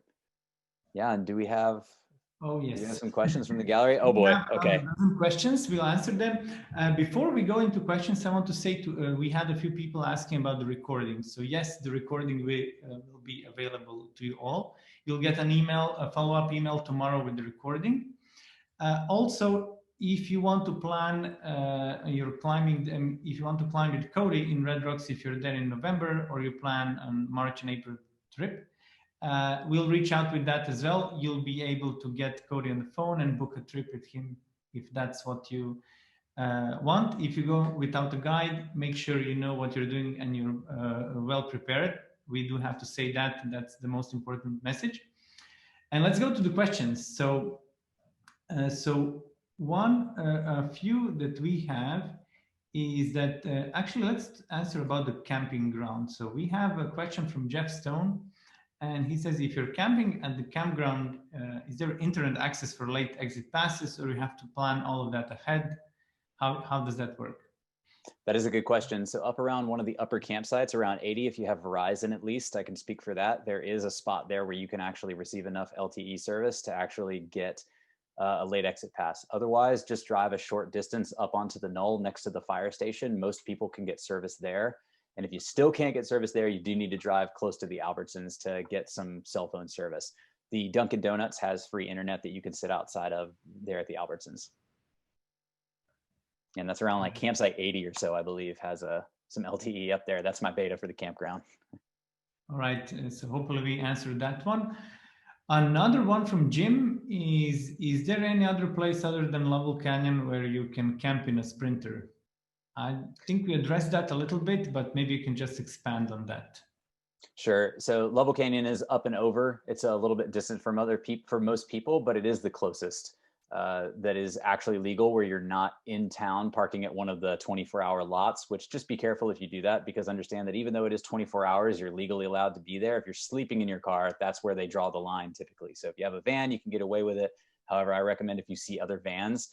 S2: Yeah. And do we have,
S1: oh yes,
S2: do you have some questions from the gallery? Oh boy. Okay.
S1: Some questions. We'll answer them. Before we go into questions, I want to say we had a few people asking about the recording. So yes, the recording will be available to you all. You'll get an email, a follow-up email tomorrow with the recording. Also, if you want to plan your climbing, if you want to climb with Cody in Red Rocks, if you're there in November, or you plan on March and April trip, we'll reach out with that as well. You'll be able to get Cody on the phone and book a trip with him if that's what you want. If you go without a guide, make sure you know what you're doing and you're well prepared. We do have to say that. That's the most important message. And let's go to the questions. So a few that we have is that actually let's answer about the camping ground. So we have a question from Jeff Stone, and he says, if you're camping at the campground, is there internet access for late exit passes, or you have to plan all of that ahead? How does that work?
S2: That is a good question. So up around one of the upper campsites, around 80, if you have Verizon at least, I can speak for that. There is a spot there where you can actually receive enough LTE service to actually get a late exit pass. Otherwise, just drive a short distance up onto the knoll next to the fire station. Most people can get service there. And if you still can't get service there, you do need to drive close to the Albertsons to get some cell phone service. The Dunkin' Donuts has free internet that you can sit outside of there at the Albertsons. And that's around like campsite 80 or so, I believe, has some LTE up there. That's my beta for the campground.
S1: All right, so hopefully we answered that one. Another one from Jim is there any other place other than Level Canyon where you can camp in a Sprinter? I think we addressed that a little bit, but maybe you can just expand on that.
S2: Sure. So Level Canyon is up and over. It's a little bit distant from for most people, but it is the closest. that is actually legal, where you're not in town parking at one of the 24-hour lots, which just be careful if you do that, because understand that even though it is 24 hours, you're legally allowed to be there. If you're sleeping in your car, that's where they draw the line typically. So if you have a van, you can get away with it. However, I recommend if you see other vans,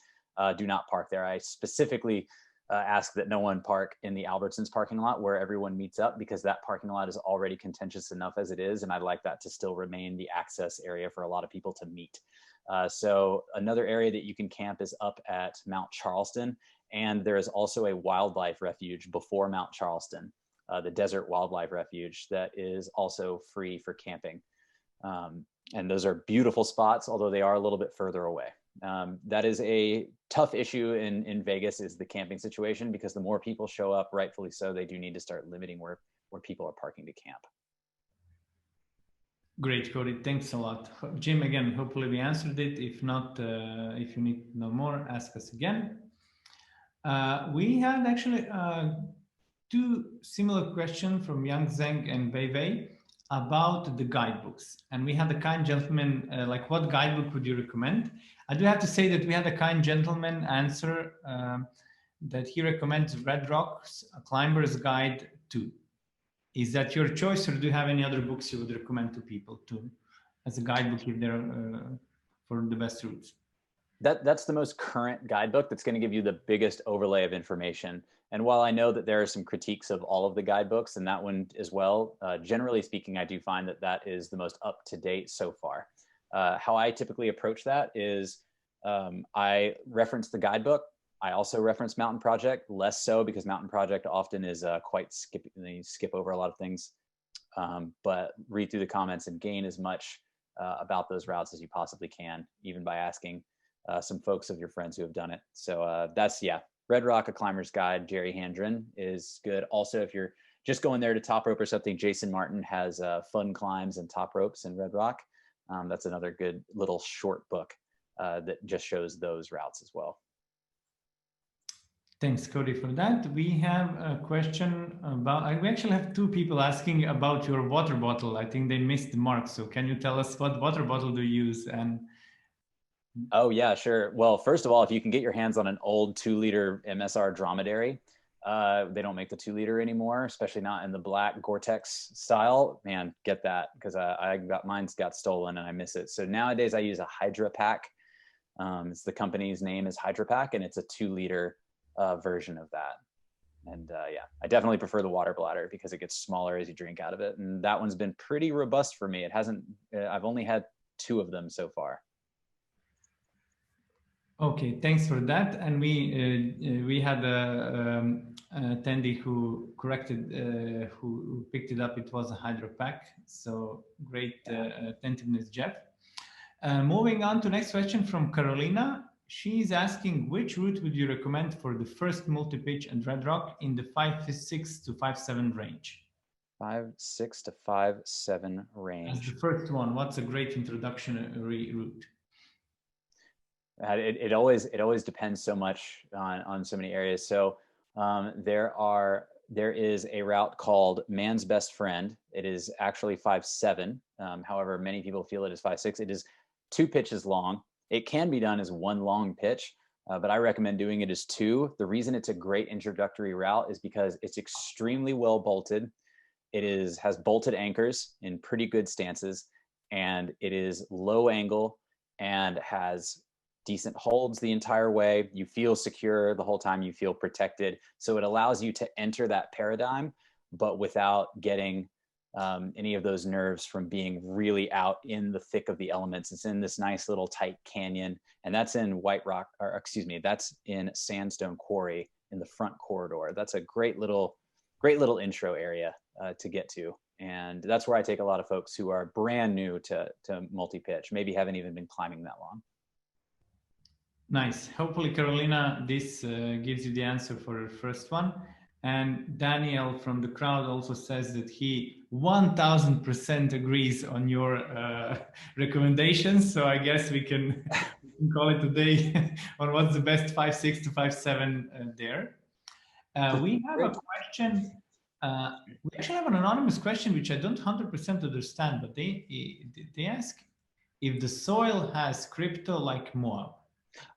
S2: do not park there. I specifically ask that no one park in the Albertsons parking lot where everyone meets up, because that parking lot is already contentious enough as it is. And I'd like that to still remain the access area for a lot of people to meet. So another area that you can camp is up at Mount Charleston. And there is also a wildlife refuge before Mount Charleston, the Desert Wildlife Refuge, that is also free for camping. And those are beautiful spots, although they are a little bit further away. That is a tough issue in Vegas, is the camping situation, because the more people show up, rightfully so, they do need to start limiting where people are parking to camp.
S1: Great, Cody. Thanks a lot. Jim, again, hopefully we answered it. If not, if you need to know more, ask us again. We had actually two similar questions from Yang Zheng and Wei Wei about the guidebooks. And we had a kind gentleman, like, what guidebook would you recommend? I do have to say that we had a kind gentleman answer that he recommends Red Rock's A Climber's Guide 2. Is that your choice, or do you have any other books you would recommend to people too, as a guidebook if they're for the best routes?
S2: That's the most current guidebook that's going to give you the biggest overlay of information. And while I know that there are some critiques of all of the guidebooks, and that one as well, generally speaking, I do find that that is the most up-to-date so far. How I typically approach that is I reference the guidebook. I also reference Mountain Project, less so because Mountain Project often is they skip over a lot of things, but read through the comments and gain as much about those routes as you possibly can, even by asking some folks of your friends who have done it. So that's, yeah, Red Rock, A Climber's Guide, Jerry Handren is good. Also, if you're just going there to top rope or something, Jason Martin has Fun Climbs and Top Ropes in Red Rock. That's another good little short book that just shows those routes as well.
S1: Thanks, Cody, for that. We have a question about, we actually have two people asking about your water bottle. I think they missed the mark. So can you tell us what water bottle do you use? And
S2: oh, yeah, sure. Well, first of all, if you can get your hands on an old 2-liter MSR Dromedary, they don't make the 2-liter anymore, especially not in the black Gore-Tex style. Man, get that, because mine's got stolen and I miss it. So nowadays I use a Hydra Pack. It's the company's name is Hydra Pack, and it's a 2-liter version of that. And yeah, I definitely prefer the water bladder because it gets smaller as you drink out of it. And that one's been pretty robust for me. It hasn't, I've only had 2 of them so far.
S1: Okay, thanks for that. And we had a attendee who corrected, who picked it up. It was a Hydro Pack. So great attentiveness, Jeff. Moving on to next question from Carolina. She's asking, which route would you recommend for the first multi-pitch and Red Rock in the 5.6 to 5.7 range?
S2: 5.6 to 5.7 range.
S1: As the first one, what's a great introductory route?
S2: It always depends so much on so many areas. So there is a route called Man's Best Friend. It is actually 5.7. However, many people feel it is 5.6. It is 2 pitches long. It can be done as 1 long pitch, but I recommend doing it as 2. The reason it's a great introductory route is because it's extremely well bolted. It has bolted anchors in pretty good stances, and it is low angle and has decent holds the entire way. You feel secure the whole time. You feel protected. So it allows you to enter that paradigm, but without getting any of those nerves from being really out in the thick of the elements. It's in this nice little tight canyon, and that's in that's in Sandstone Quarry in the front corridor. That's a great little intro area to get to. And that's where I take a lot of folks who are brand new to multi-pitch, maybe haven't even been climbing that long.
S1: Nice. Hopefully, Carolina, this gives you the answer for the first one. And Daniel from the crowd also says that he 1000% agrees on your recommendations. So I guess we can call it today on what's the best 5.6 to 5.7 there. We have a question. We actually have an anonymous question, which I don't 100% understand, but they ask if the soil has crypto like Moab.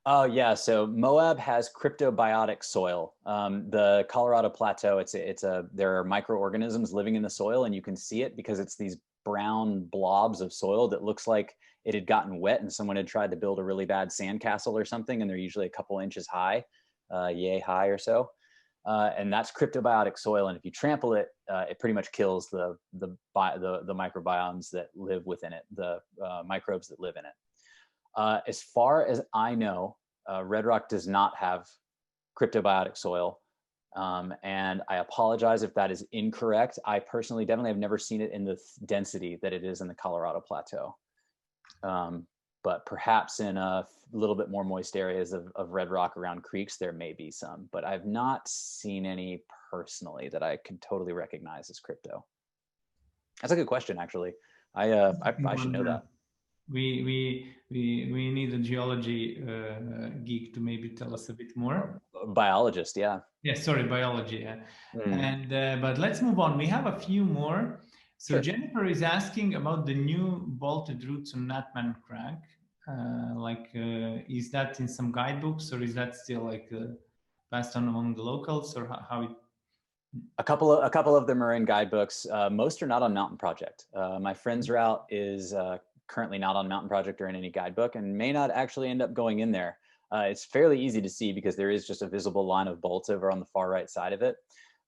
S2: Oh yeah, so Moab has cryptobiotic soil. The Colorado Plateau, there are microorganisms living in the soil, and you can see it because it's these brown blobs of soil that looks like it had gotten wet and someone had tried to build a really bad sandcastle or something, and they're usually a couple inches high, yay high or so. And that's cryptobiotic soil, and if you trample it, it pretty much kills the microbiomes that live within it, the microbes that live in it. As far as I know, Red Rock does not have cryptobiotic soil. And I apologize if that is incorrect. I personally definitely have never seen it in the density that it is in the Colorado Plateau. But perhaps in a little bit more moist areas of Red Rock around creeks, there may be some, but I've not seen any personally that I can totally recognize as crypto. That's a good question, actually. I should know that.
S1: We need a geology geek to maybe tell us a bit more.
S2: Biologist, yeah.
S1: Yeah, sorry, biology. Yeah. And but let's move on. We have a few more. So
S2: Sure.
S1: Jennifer is asking about the new bolted routes on Natman Crag. Is that in some guidebooks, or is that still like passed on among the locals, or how it?
S2: A couple of them are in guidebooks. Most are not on Mountain Project. My friend's route is currently not on Mountain Project or in any guidebook, and may not actually end up going in there. It's fairly easy to see because there is just a visible line of bolts over on the far right side of it.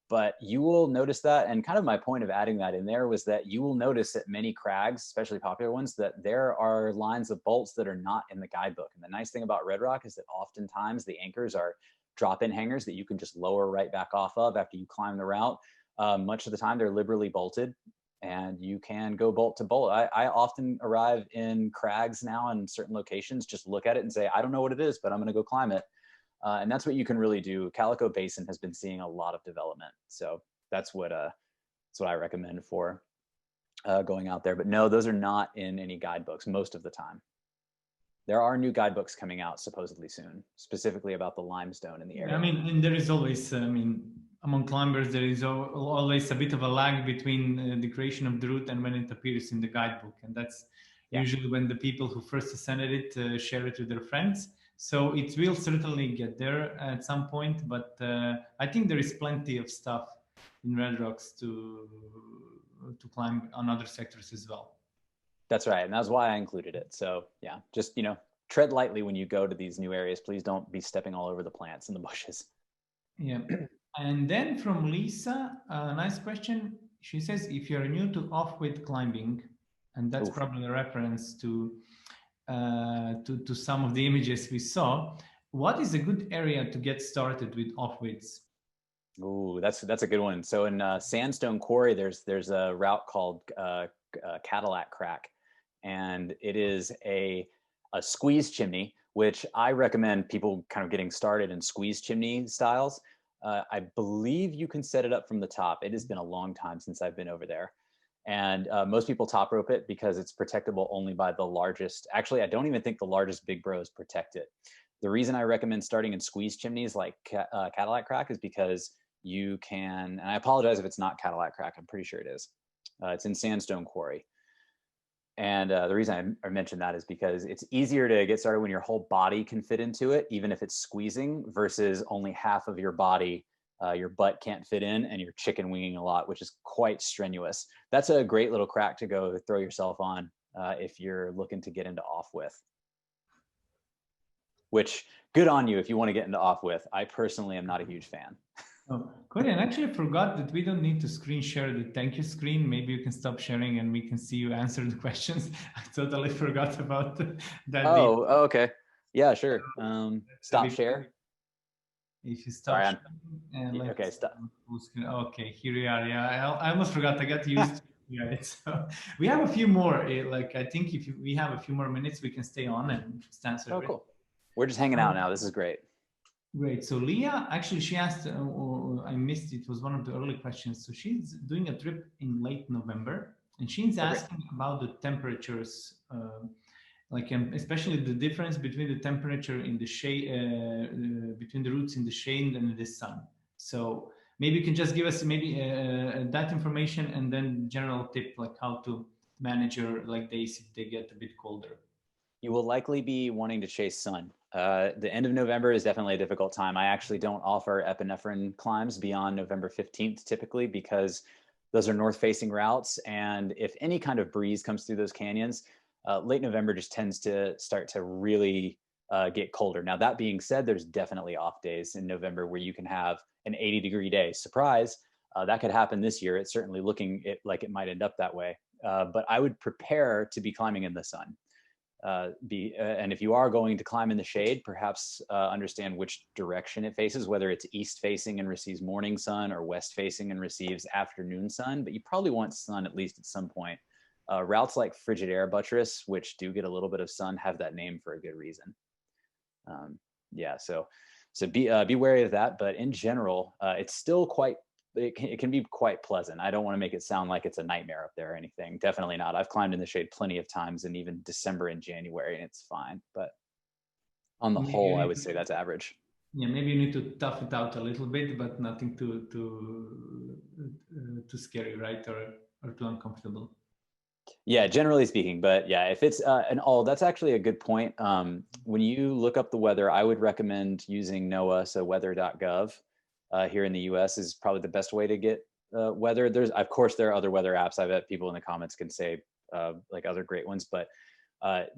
S2: But you will notice that, and kind of my point of adding that in there was that you will notice at many crags, especially popular ones, that there are lines of bolts that are not in the guidebook. And the nice thing about Red Rock is that oftentimes the anchors are drop-in hangers that you can just lower right back off of after you climb the route. Much of the time they're liberally bolted, and you can go bolt to bolt. I often arrive in crags now in certain locations, just look at it and say, I don't know what it is, but I'm going to go climb it. And that's what you can really do. Calico Basin has been seeing a lot of development. So that's what I recommend for going out there. But no, those are not in any guidebooks most of the time. There are new guidebooks coming out supposedly soon, specifically about the limestone in the area.
S1: I mean, and there is always, among climbers, there is always a bit of a lag between the creation of the route and when it appears in the guidebook. And that's usually when the people who first ascended it share it with their friends. So it will certainly get there at some point, but I think there is plenty of stuff in Red Rocks to climb on other sectors as well.
S2: That's right, and that's why I included it. So yeah, just tread lightly when you go to these new areas. Please don't be stepping all over the plants and the bushes.
S1: Yeah, and then from Lisa, a nice question. She says, if you're new to off-width climbing, and that's probably a reference to some of the images we saw, what is a good area to get started with off-widths?
S2: Ooh, that's a good one. So in Sandstone Quarry, there's a route called Cadillac Crack, and it is a squeeze chimney, which I recommend people kind of getting started in squeeze chimney styles. I believe you can set it up from the top. It has been a long time since I've been over there. And most people top rope it because it's protectable only by the largest. Actually, I don't even think the largest big bros protect it. The reason I recommend starting in squeeze chimneys like Cadillac Crack is because you can, and I apologize if it's not Cadillac Crack, I'm pretty sure it is. It's in Sandstone Quarry. And the reason I mentioned that is because it's easier to get started when your whole body can fit into it, even if it's squeezing, versus only half of your body. Your butt can't fit in and you're chicken winging a lot, which is quite strenuous. That's a great little crack to go throw yourself on if you're looking to get into off-width. Which, good on you if you want to get into off-width. I personally am not a huge fan.
S1: Oh, Cody, and actually I forgot that we don't need to screen share the thank you screen. Maybe you can stop sharing and we can see you answer the questions. I totally forgot about that.
S2: Oh, okay. Yeah, sure. Stop share.
S1: If you stop sharing, and
S2: okay, stop.
S1: Okay, here we are. Yeah, I almost forgot. I got used to it. So we have a few more. I think if we have a few more minutes, we can stay on and just answer.
S2: Oh, cool. We're just hanging out now. This is great.
S1: Great. So Leah, actually, she asked, I missed it, was one of the early questions. So she's doing a trip in late November, and she's asking about the temperatures, especially the difference between the temperature in the shade, between the routes in the shade and the sun. So maybe you can just give us that information and then general tip, like how to manage your days if they get a bit colder.
S2: You will likely be wanting to chase sun. The end of November is definitely a difficult time. I actually don't offer epinephrine climbs beyond November 15th typically, because those are north-facing routes. And if any kind of breeze comes through those canyons, late November just tends to start to really get colder. Now, that being said, there's definitely off days in November where you can have an 80-degree day. Surprise, that could happen this year. It's certainly looking like it might end up that way. But I would prepare to be climbing in the sun. And if you are going to climb in the shade, perhaps understand which direction it faces, whether it's east facing and receives morning sun or west facing and receives afternoon sun, but you probably want sun at least at some point. Routes like Frigid Air Buttress, which do get a little bit of sun, have that name for a good reason. Yeah, so be wary of that, but in general, it's still it can be quite pleasant. I don't want to make it sound like it's a nightmare up there or anything. Definitely not. I've climbed in the shade plenty of times, and even December and January, and it's fine. But on the whole, I would say that's average.
S1: Yeah, maybe you need to tough it out a little bit, but nothing too scary, right? Or too uncomfortable.
S2: Yeah, generally speaking. But yeah, if it's that's actually a good point. When you look up the weather, I would recommend using NOAA, so weather.gov. Here in the US is probably the best way to get weather. Of course, there are other weather apps. I bet people in the comments can say like other great ones, but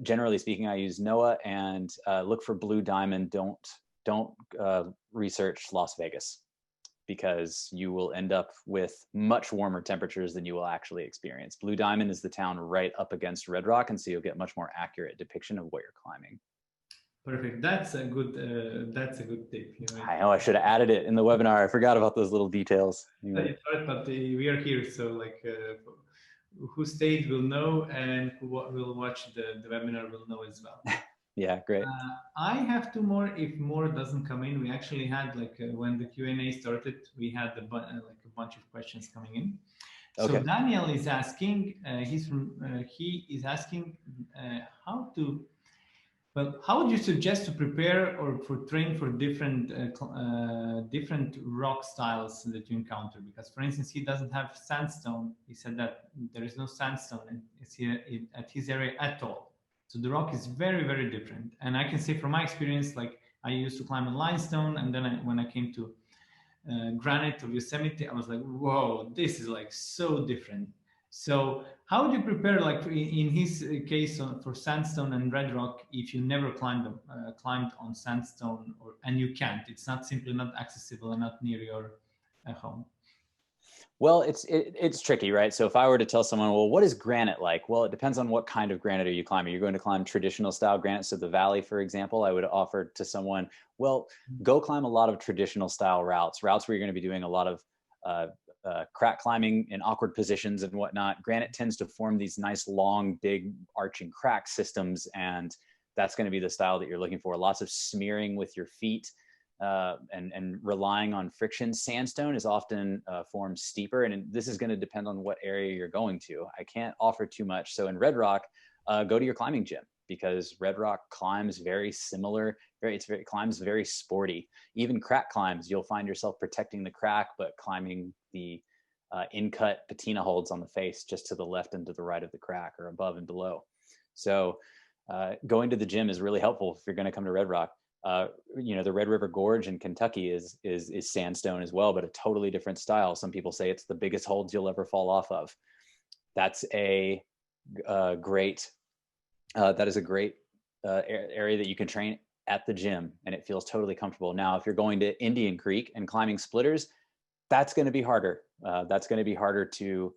S2: generally speaking, I use NOAA and look for Blue Diamond. Don't research Las Vegas, because you will end up with much warmer temperatures than you will actually experience. Blue Diamond is the town right up against Red Rock, and so you'll get much more accurate depiction of what you're climbing.
S1: Perfect. That's a good tip.
S2: I know I should have added it in the webinar. I forgot about those little details.
S1: But we are here, so like who stayed will know, and who will watch the webinar will know as well.
S2: Yeah, great.
S1: I have two more. If more doesn't come in, we actually had when the Q&A started, we had a bunch of questions coming in. So okay. Daniel is asking. He is asking how would you suggest to prepare or for train for different rock styles that you encounter? Because, for instance, he doesn't have sandstone. He said that there is no sandstone at his area at all. So the rock is very, very different. And I can say from my experience, like I used to climb in limestone, and then when I came to granite of Yosemite, I was like, whoa, this is like so different. So how would you prepare, like in his case for sandstone and red rock, if you never climbed on sandstone, and you can't? It's simply not accessible and not near your home.
S2: Well, it's tricky, right? So if I were to tell someone, well, what is granite like? Well, it depends on what kind of granite are you climbing. You're going to climb traditional style granite. So the Valley, for example, I would offer to someone, well, go climb a lot of traditional style routes where you're going to be doing a lot of crack climbing in awkward positions and whatnot. Granite tends to form these nice, long, big arching crack systems. And that's going to be the style that you're looking for. Lots of smearing with your feet. And relying on friction. Sandstone is often formed steeper, and this is going to depend on what area you're going to. I can't offer too much. So in Red Rock, go to your climbing gym, because Red Rock climbs very similar. Climbs very sporty. Even crack climbs, you'll find yourself protecting the crack, but climbing the in-cut patina holds on the face just to the left and to the right of the crack, or above and below. So going to the gym is really helpful if you're going to come to Red Rock. The Red River Gorge in Kentucky is sandstone as well, but a totally different style. Some people say it's the biggest holds you'll ever fall off of. That's a great area that you can train at the gym, and it feels totally comfortable. Now, if you're going to Indian Creek and climbing splitters, that's going to be harder. That's going to be harder to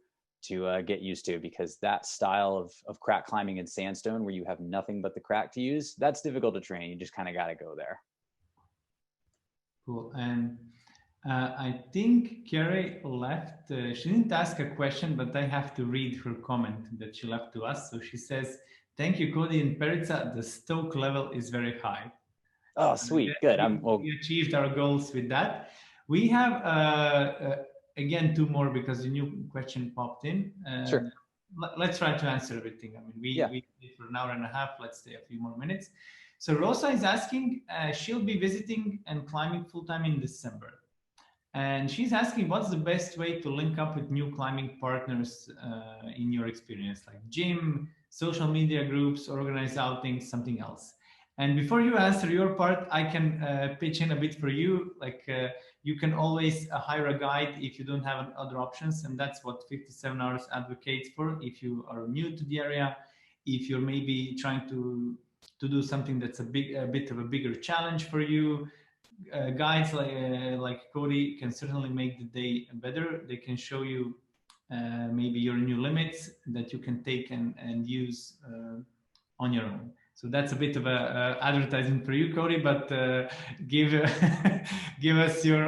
S2: get used to, because that style of crack climbing in sandstone, where you have nothing but the crack to use, that's difficult to train. You just kind of got to go there.
S1: Cool. And I think Carrie left. She didn't ask a question, but I have to read her comment that she left to us. So she says, "Thank you, Cody. In Epiþř, the stoke level is very high."
S2: Oh, sweet. Good.
S1: We achieved our goals with that. We have again, two more, because the new question popped in.
S2: Sure.
S1: Let's try to answer everything. I mean, we did for an hour and a half. Let's stay a few more minutes. So Rosa is asking, she'll be visiting and climbing full-time in December. And she's asking, what's the best way to link up with new climbing partners in your experience, like gym, social media groups, organized outings, something else? And before you answer your part, I can pitch in a bit for you. Like you can always hire a guide if you don't have other options, and that's what 57 Hours advocates for. If you are new to the area, if you're maybe trying to do something that's a bit of a bigger challenge for you, guides like Cody can certainly make the day better. They can show you maybe your new limits that you can take and use on your own. So that's a bit of a advertising for you, Cody. But give give us your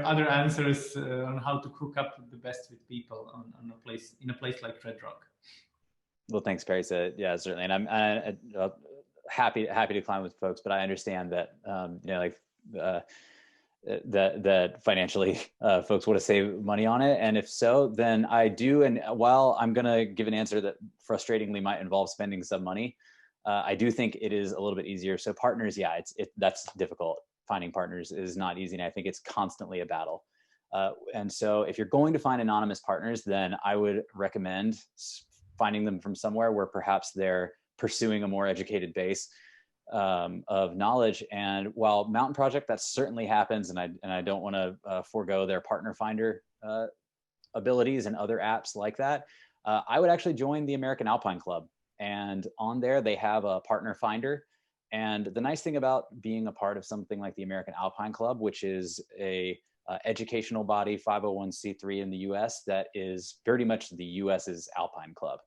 S1: other answers on how to cook up the best with people on a place like Red Rock.
S2: Well, thanks, Perry. So yeah, certainly, and I'm happy to climb with folks, but I understand that that financially folks want to save money on it, and if so, then I do. And while I'm going to give an answer that frustratingly might involve spending some money, I do think it is a little bit easier. So partners, yeah, that's difficult. Finding partners is not easy, and I think it's constantly a battle. And so if you're going to find anonymous partners, then I would recommend finding them from somewhere where perhaps they're pursuing a more educated base of knowledge. And while Mountain Project, that certainly happens, and I don't want to forego their partner finder abilities and other apps like that. I would actually join the American Alpine Club, and on there they have a partner finder. And the nice thing about being a part of something like the American Alpine Club, which is a educational body, 501c3 in the US, that is very much the US's Alpine Club,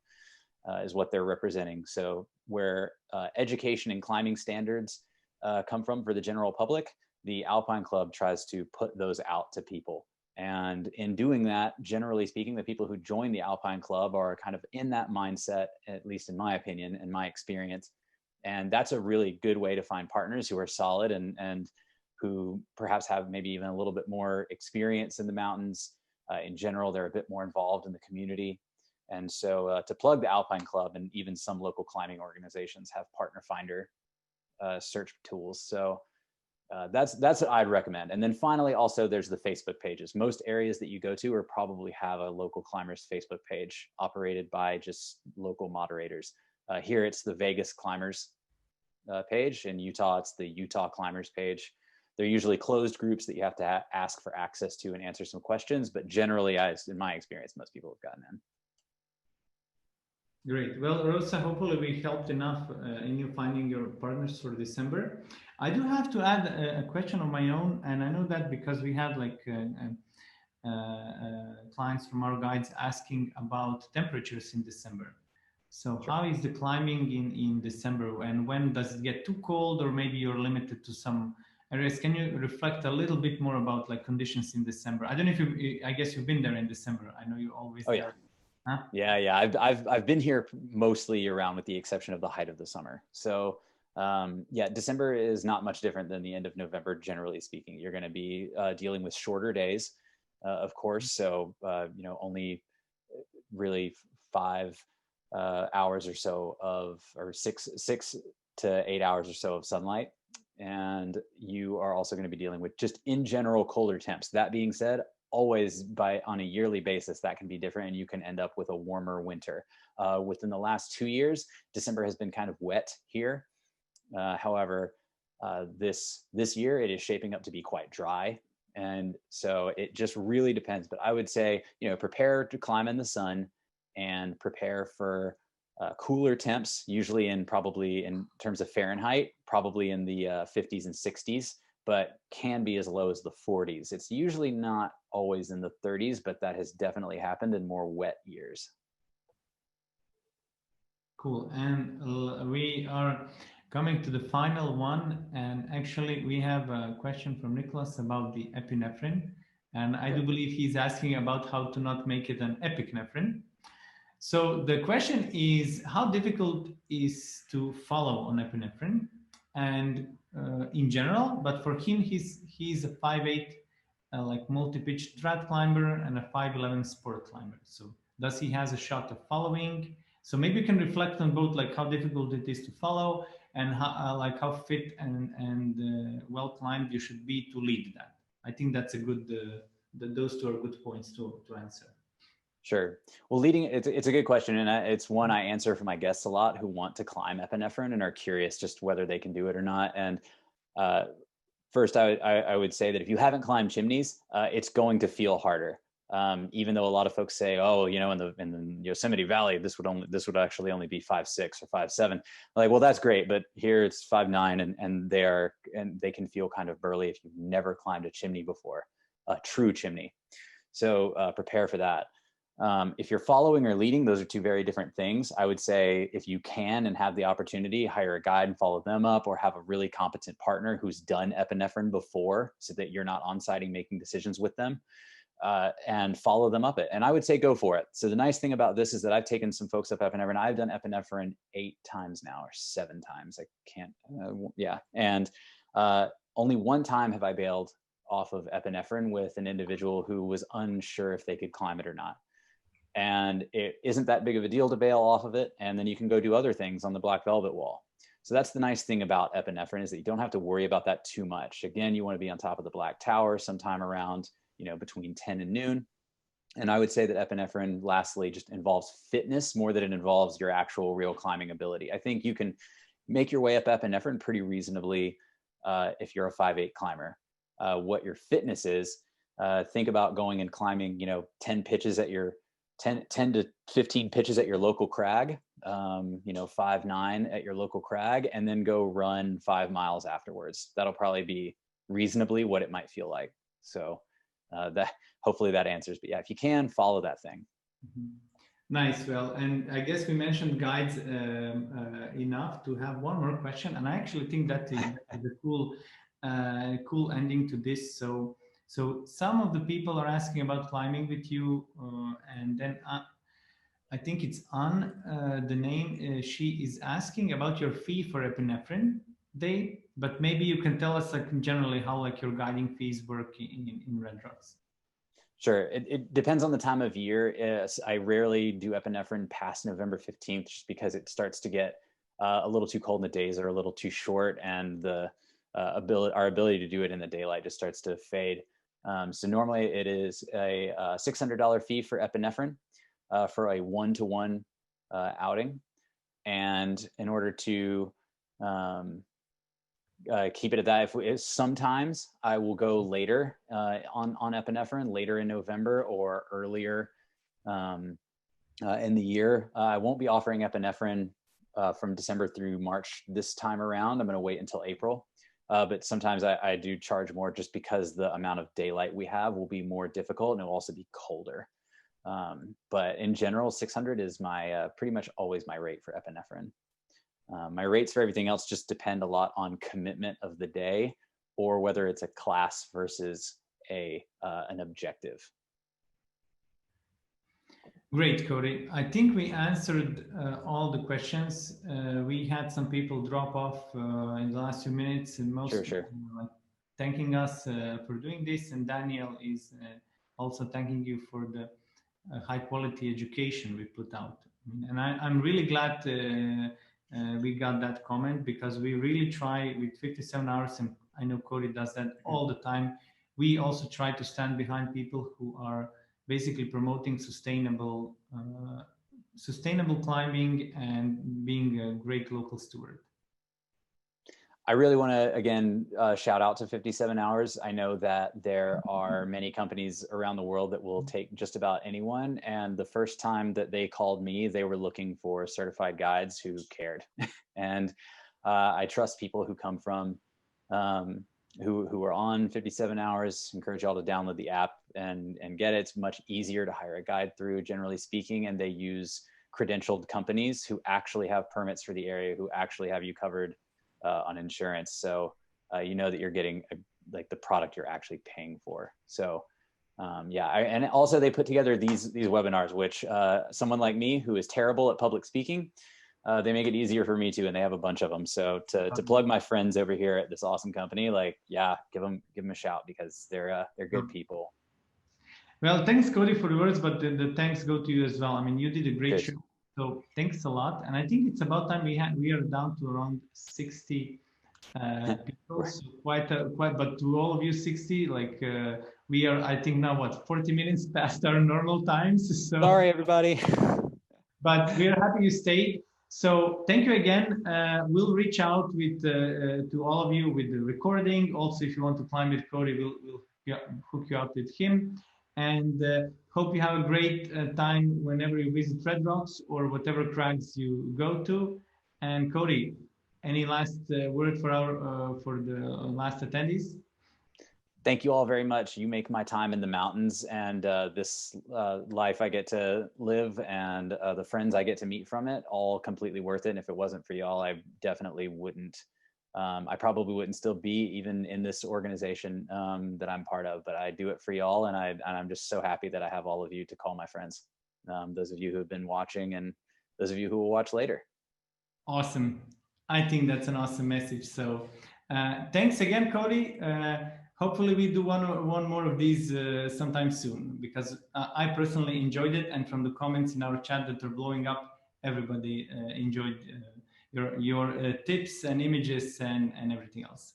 S2: is what they're representing. So where education and climbing standards come from for the general public, the Alpine Club tries to put those out to people. And in doing that, generally speaking, the people who join the Alpine Club are kind of in that mindset, at least in my opinion, and my experience. And that's a really good way to find partners who are solid and who perhaps have maybe even a little bit more experience in the mountains. In general, they're a bit more involved in the community. And so to plug the Alpine Club, and even some local climbing organizations have partner finder search tools. So that's what I'd recommend. And then finally, also there's the Facebook pages. Most areas that you go to or probably have a local climbers Facebook page operated by just local moderators. Here it's the Vegas Climbers page. In Utah, it's the Utah Climbers page. They're usually closed groups that you have to ask for access to and answer some questions. But generally, in my experience, most people have gotten in.
S1: Great. Well, Rosa, hopefully we helped enough in you finding your partners for December. I do have to add a question of my own, and I know that because we had like clients from our guides asking about temperatures in December. So sure. How is the climbing in December, and when does it get too cold, or maybe you're limited to some areas? Can you reflect a little bit more about like conditions in December? I don't know if I guess you've been there in December. I know you always.
S2: Oh, yeah. Huh? Yeah. I've been here mostly year round, with the exception of the height of the summer. So yeah, December is not much different than the end of November. Generally speaking, you're going to be dealing with shorter days, of course. So only really 5 hours or so or 6 to 8 hours or so of sunlight. And you are also going to be dealing with just in general colder temps. That being said, always on a yearly basis, that can be different, and you can end up with a warmer winter. Within the last 2 years, December has been kind of wet here. However, this year it is shaping up to be quite dry. And so it just really depends. But I would say, prepare to climb in the sun and prepare for cooler temps, usually probably in terms of Fahrenheit, probably in the 50s and 60s, but can be as low as the 40s. It's usually not always in the 30s, but that has definitely happened in more wet years.
S1: Cool. And we are coming to the final one. And actually, we have a question from Nicholas about the epinephrine. And I do believe he's asking about how to not make it an epinephrine. So the question is, how difficult is to follow on epinephrine? And in general, but for him, he's a 5'8", like multi-pitch trad climber and a 5'11" sport climber. So does he has a shot of following? So maybe you can reflect on both, like how difficult it is to follow and how, like how fit and well climbed you should be to lead that. I think that's a good. Those two are good points to answer.
S2: Sure. Well, it's a good question. And it's one I answer for my guests a lot who want to climb epinephrine and are curious just whether they can do it or not. And first, I would say that if you haven't climbed chimneys, it's going to feel harder. Even though a lot of folks say, oh, you know, in the Yosemite Valley, this would actually only be 5'6" or 5'7". Like, well, that's great, but here it's 5'9", and they can feel kind of burly if you've never climbed a chimney before, a true chimney. So prepare for that. If you're following or leading, those are two very different things. I would say if you can and have the opportunity, hire a guide and follow them up, or have a really competent partner who's done epinephrine before so that you're not on-siting making decisions with them, and follow them up it. And I would say go for it. So the nice thing about this is that I've taken some folks up epinephrine. I've done epinephrine 8 times now, or 7 times. I can't, yeah. And only one time have I bailed off of epinephrine with an individual who was unsure if they could climb it or not. And it isn't that big of a deal to bail off of it. And then you can go do other things on the black velvet wall. So that's the nice thing about epinephrine, is that you don't have to worry about that too much. Again, you want to be on top of the Black Tower sometime around, you know, between 10 and noon. And I would say that epinephrine, lastly, just involves fitness more than it involves your actual real climbing ability. I think you can make your way up epinephrine pretty reasonably if you're a 5'8" climber. What your fitness is, think about going and climbing, you know, 10 pitches at your 10 to 15 pitches at your local crag, you know, 5'9" at your local crag, and then go run 5 miles afterwards. That'll probably be reasonably what it might feel like. So that hopefully that answers, but yeah, if you can, follow that thing.
S1: Mm-hmm. Nice. Well, and I guess we mentioned guides enough to have one more question, and I actually think that is a cool ending to this. So some of the people are asking about climbing with you, and then I think it's the name. She is asking about your fee for epinephrine day, but maybe you can tell us, like, generally how like your guiding fees work in Red Rocks.
S2: Sure. It depends on the time of year. I rarely do epinephrine past November 15th, just because it starts to get a little too cold, and the days are a little too short, and the our ability to do it in the daylight just starts to fade. So normally it is a $600 fee for epinephrine for a 1-to-1 outing. And in order to keep it at that, sometimes I will go later on epinephrine, later in November or earlier in the year. I won't be offering epinephrine from December through March this time around. I'm going to wait until April. But sometimes I do charge more, just because the amount of daylight we have will be more difficult, and it will also be colder. But in general, 600 is my pretty much always my rate for epinephrine. My rates for everything else just depend a lot on commitment of the day, or whether it's a class versus an objective.
S1: Great, Cody. I think we answered all the questions. We had some people drop off in the last few minutes, and most
S2: Sure.
S1: Thanking us for doing this. And Daniel is also thanking you for the high quality education we put out. And I'm really glad we got that comment, because we really try with 57 hours, and I know Cody does that all the time. We also try to stand behind people who are basically promoting sustainable climbing and being a great local steward.
S2: I really want to, again, shout out to 57 Hours. I know that there are many companies around the world that will take just about anyone. And the first time that they called me, they were looking for certified guides who cared. And I trust people who come from, who are on 57 Hours. Encourage y'all to download the app and get it. It's much easier to hire a guide through, generally speaking, and they use credentialed companies who actually have permits for the area, who actually have you covered on insurance. So you know that you're getting like the product you're actually paying for. So yeah, and also they put together these webinars, which someone like me who is terrible at public speaking, they make it easier for me too, and they have a bunch of them. So to plug my friends over here at this awesome company, like, yeah, give them a shout, because they're good people. Well,
S1: thanks, Cody, for the words, but the thanks go to you as well. I mean, you did a great show. So thanks a lot. And I think it's about time we are down to around 60 people. So quite, but to all of you 60, like We are, I think now, what, 40 minutes past our normal times. So,
S2: Sorry, everybody.
S1: but we're happy you stayed. So thank you again. We'll reach out with to all of you with the recording. Also, if you want to climb with Cody, we'll hook you up with him. And hope you have a great time whenever you visit Red Rocks or whatever crags you go to. And Cody, any last word for our for the last attendees?
S2: Thank you all very much. You make my time in the mountains and this life I get to live and the friends I get to meet from it all completely worth it. And if it wasn't for y'all, I definitely wouldn't. I probably wouldn't still be even in this organization that I'm part of, but I do it for y'all. And I'm just so happy that I have all of you to call my friends. Those of you who have been watching and those of you who will watch later.
S1: Awesome. I think that's an awesome message. So thanks again, Cody. Hopefully we do one more of these sometime soon, because I personally enjoyed it. And from the comments in our chat that are blowing up, everybody enjoyed your tips and images and everything else.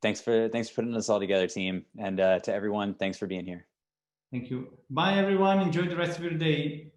S2: Thanks for putting this all together, team. And to everyone, thanks for being here.
S1: Thank you. Bye, everyone. Enjoy the rest of your day.